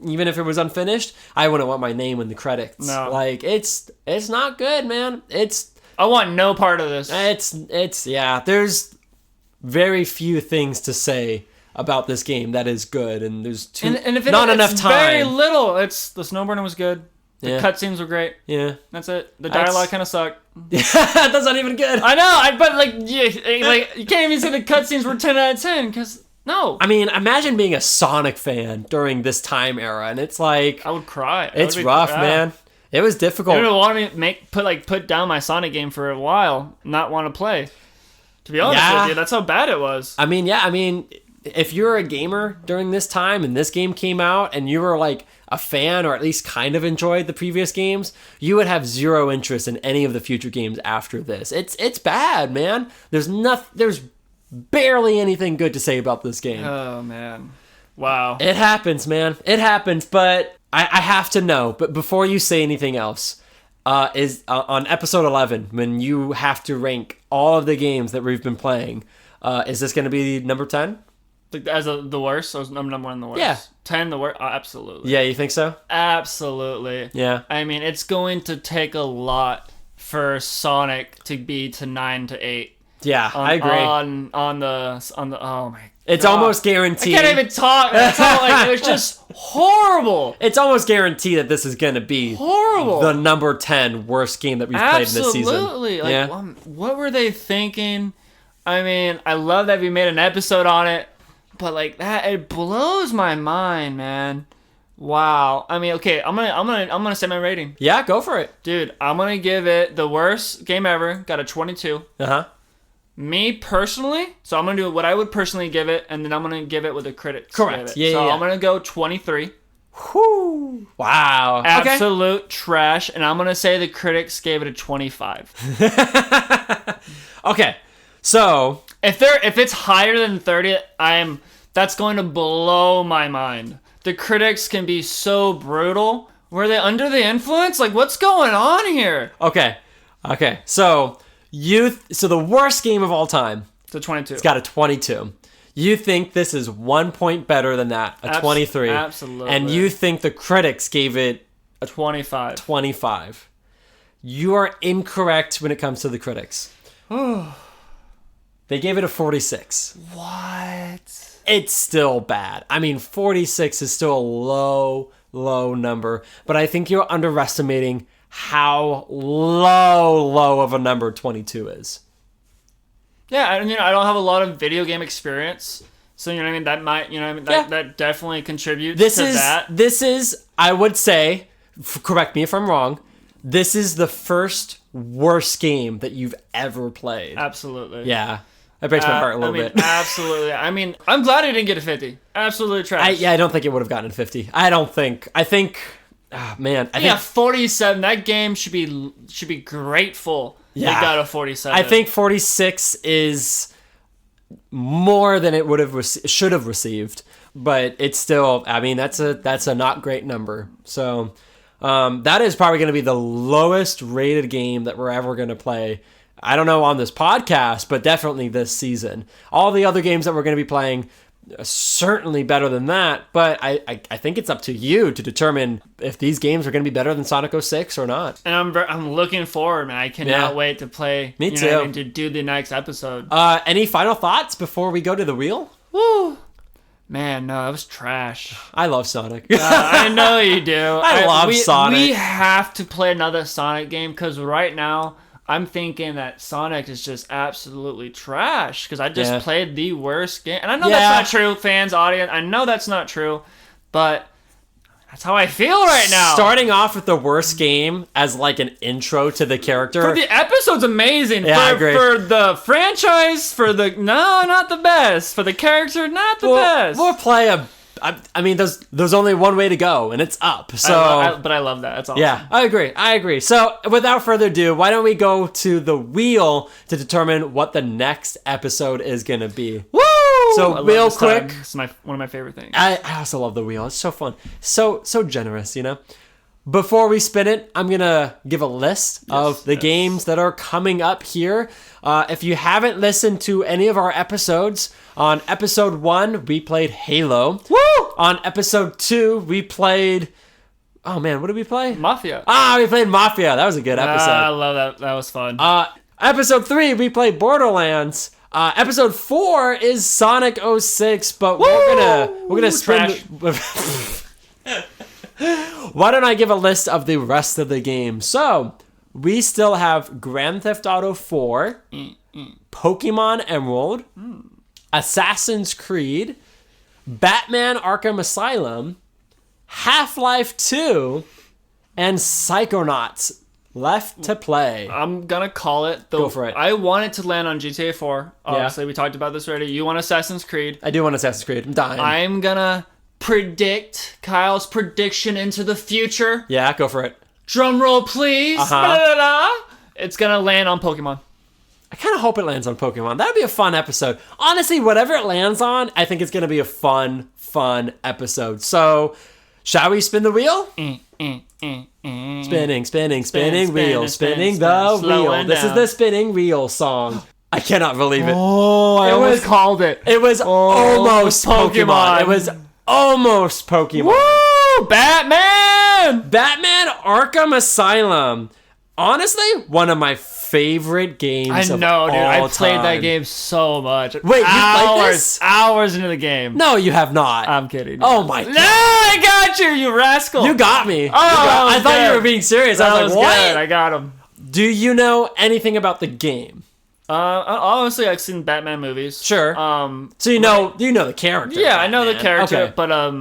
even if it was unfinished, I wouldn't want my name in the credits. No. It's not good, man. I want no part of this. There's very few things to say about this game that is good, and there's not enough time. Very little. The snowboarding was good. The Yeah. cutscenes were great. Yeah. That's it. The That's- dialogue kind of sucked. That's not even good. I know, but like you can't even say the cutscenes were 10 out of 10 because no, I mean, imagine being a Sonic fan during this time era, and it's like I would cry. it's rough, man. It was difficult. I don't want to put down my Sonic game for a while, not want to play. To be honest with you, that's how bad it was. I mean, if you're a gamer during this time and this game came out and you were like a fan or at least kind of enjoyed the previous games, you would have zero interest in any of the future games after this. It's bad, man. There's barely anything good to say about this game. Oh man. Wow. It happens, man. It happens, but I have to know. But before you say anything else, is on episode 11, when you have to rank all of the games that we've been playing, is this going to be number 10? As the worst? So I'm number 1 the worst? Yeah. 10 the worst? Oh, absolutely. Yeah, you think so? Absolutely. Yeah. I mean, it's going to take a lot for Sonic to be to 9 to 8. Yeah, I agree. On the oh my. It's God. almost guaranteed. I can't even talk. That's how, like, it was just horrible. It's almost guaranteed that this is going to be Horrible. the number 10 worst game that we've played in this season. Absolutely. Like, yeah. what were they thinking? I mean, I love that we made an episode on it, but like that, it blows my mind, man. Wow. I mean, okay, I'm gonna say my rating, Yeah, go for it. dude. I'm gonna give it the worst game ever. Got a 22. Uh-huh. Me personally, so I'm gonna do what I would personally give it, and then I'm gonna give it what the critics Correct. give it. Yeah, so yeah. I'm gonna go 23. Whew. Wow. Okay. Absolute trash, and I'm gonna say the critics gave it a 25. Okay. So, If it's higher than 30, that's going to blow my mind. The critics can be so brutal. Were they under the influence? Like, what's going on here? okay. So, so the worst game of all time, It's a 22. it's got a 22. You think this is 1 point better than that, a 23. Absolutely. And you think the critics gave it a 25. 25. You are incorrect when it comes to the critics. They gave it a 46. What? It's still bad. I mean, 46 is still a low number, but I think you're underestimating how low of a number 22 is. Yeah, I mean, I don't have a lot of video game experience, so you know what I mean. That might, you know, what I mean, that definitely contributes to that. This is, I would say, correct me if I'm wrong, this is the first worst game that you've ever played. Absolutely. Yeah. That breaks my heart a little bit. Absolutely. I mean, I'm glad I didn't get a 50. Absolutely trash. I don't think it would have gotten a 50. I think, man. I think 47. That game should be grateful. Yeah. They got a 47. I think 46 is more than it should have received, but it's still. I mean, that's a not great number. So that is probably going to be the lowest rated game that we're ever going to play. I don't know on this podcast, but definitely this season. All the other games that we're going to be playing certainly better than that, but I think it's up to you to determine if these games are going to be better than Sonic 06 or not. And I'm looking forward, man. I cannot wait to play. Me you too. know what I mean, to do the next episode. Any final thoughts before we go to the wheel? Woo. Man, no, that was trash. I love Sonic. I know you do. I love Sonic. We have to play another Sonic game because right now I'm thinking that Sonic is just absolutely trash because I just played the worst game. And I know that's not true, fans, audience. I know that's not true, but that's how I feel right now. Starting off with the worst game as like an intro to the character. For the episode's amazing. Yeah, I agree. For the franchise, not the best. For the character, not the best. We'll play I mean, there's only one way to go, and it's up. So, but I love that. That's awesome. Yeah, I agree. So, without further ado, why don't we go to the wheel to determine what the next episode is going to be? Woo! So, real quick. It's one of my favorite things. I also love the wheel. It's so fun. So generous, you know? Before we spin it, I'm going to give a list of the games that are coming up here. If you haven't listened to any of our episodes, on episode 1, we played Halo. Woo! On episode 2, we played... Oh, man, what did we play? Mafia. We played Mafia. That was a good episode. I love that. That was fun. Episode 3, we played Borderlands. Episode 4 is Sonic 06, but we're gonna spin... Why don't I give a list of the rest of the games? So, we still have Grand Theft Auto 4, Pokemon Emerald, Assassin's Creed, Batman Arkham Asylum, Half-Life 2, and Psychonauts left to play. I'm gonna call it. Go for it. I want it to land on GTA 4. Obviously, we talked about this already. You want Assassin's Creed. I do want Assassin's Creed. I'm dying. I'm gonna predict Kyle's prediction into the future. Yeah, go for it. Drum roll, please. It's gonna land on Pokemon. I kind of hope it lands on Pokemon. That'd be a fun episode. Honestly, whatever it lands on, I think it's going to be a fun episode. So, shall we spin the wheel? Spinning, wheel, spinning the wheel. This is the spinning wheel song. I cannot believe it. Oh, I almost called it. It was almost Pokemon. It was almost Pokemon. Woo! Batman! Batman Arkham Asylum. Honestly, one of my favorite games I of know, dude. I all played that time. game so much. Wait, you played this? Hours into the game. No, you have not. I'm kidding. Oh my god. No, I got you, you rascal. You got me. that I was thought you good. were being serious. That I was was like, what? good. I got him. Do you know anything about the game? Obviously, I've seen Batman movies. Sure. So you know the character. Yeah, I know the character, Okay. but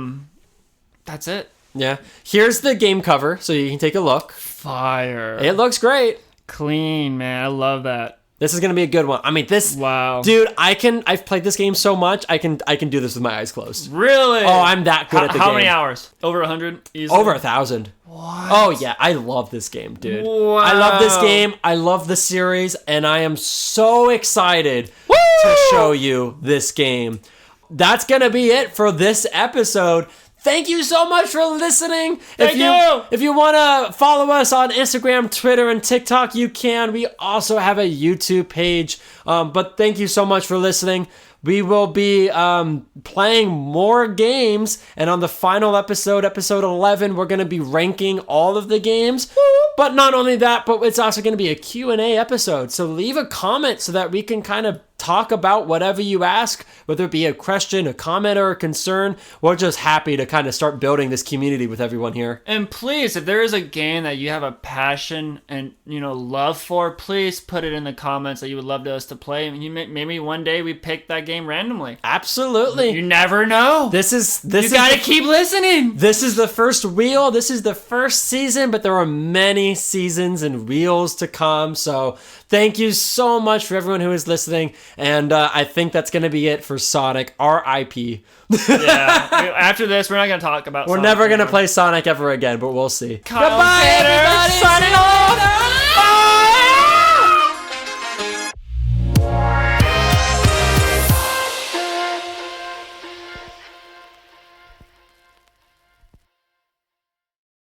that's it. Yeah. Here's the game cover, so you can take a look. Fire. It looks great. Clean, man. I love that. This is gonna be a good one. I mean, this. Wow. Dude, I've played this game so much. I can do this with my eyes closed. Really? Oh, I'm that good at the game. How many hours? Over 100? Easily? Over 1,000. What? Oh yeah, I love this game, dude. Wow. I love this game. I love the series, and I am so excited Woo! to show you this game. That's gonna be it for this episode. Thank you so much for listening. Thank you. If you want to follow us on Instagram, Twitter, and TikTok, you can. We also have a YouTube page. But thank you so much for listening. We will be playing more games, and on the final episode 11, we're going to be ranking all of the games. But not only that, but it's also going to be a Q&A episode. So leave a comment so that we can kind of talk about whatever you ask, whether it be a question, a comment, or a concern. We're just happy to kind of start building this community with everyone here. And please, if there is a game that you have a passion and love for, please put it in the comments that you would love us to play. Maybe one day we pick that game randomly. Absolutely. You never know. This is You gotta keep listening. This is the first wheel. This is the first season, but there are many seasons and wheels to come. So thank you so much for everyone who is listening. And I think that's going to be it for Sonic R.I.P. Yeah. After this, we're not gonna talk about. We're Sonic never going to anymore. play Sonic ever again, but we'll see. Kyle Goodbye, Gator, everybody. signing off.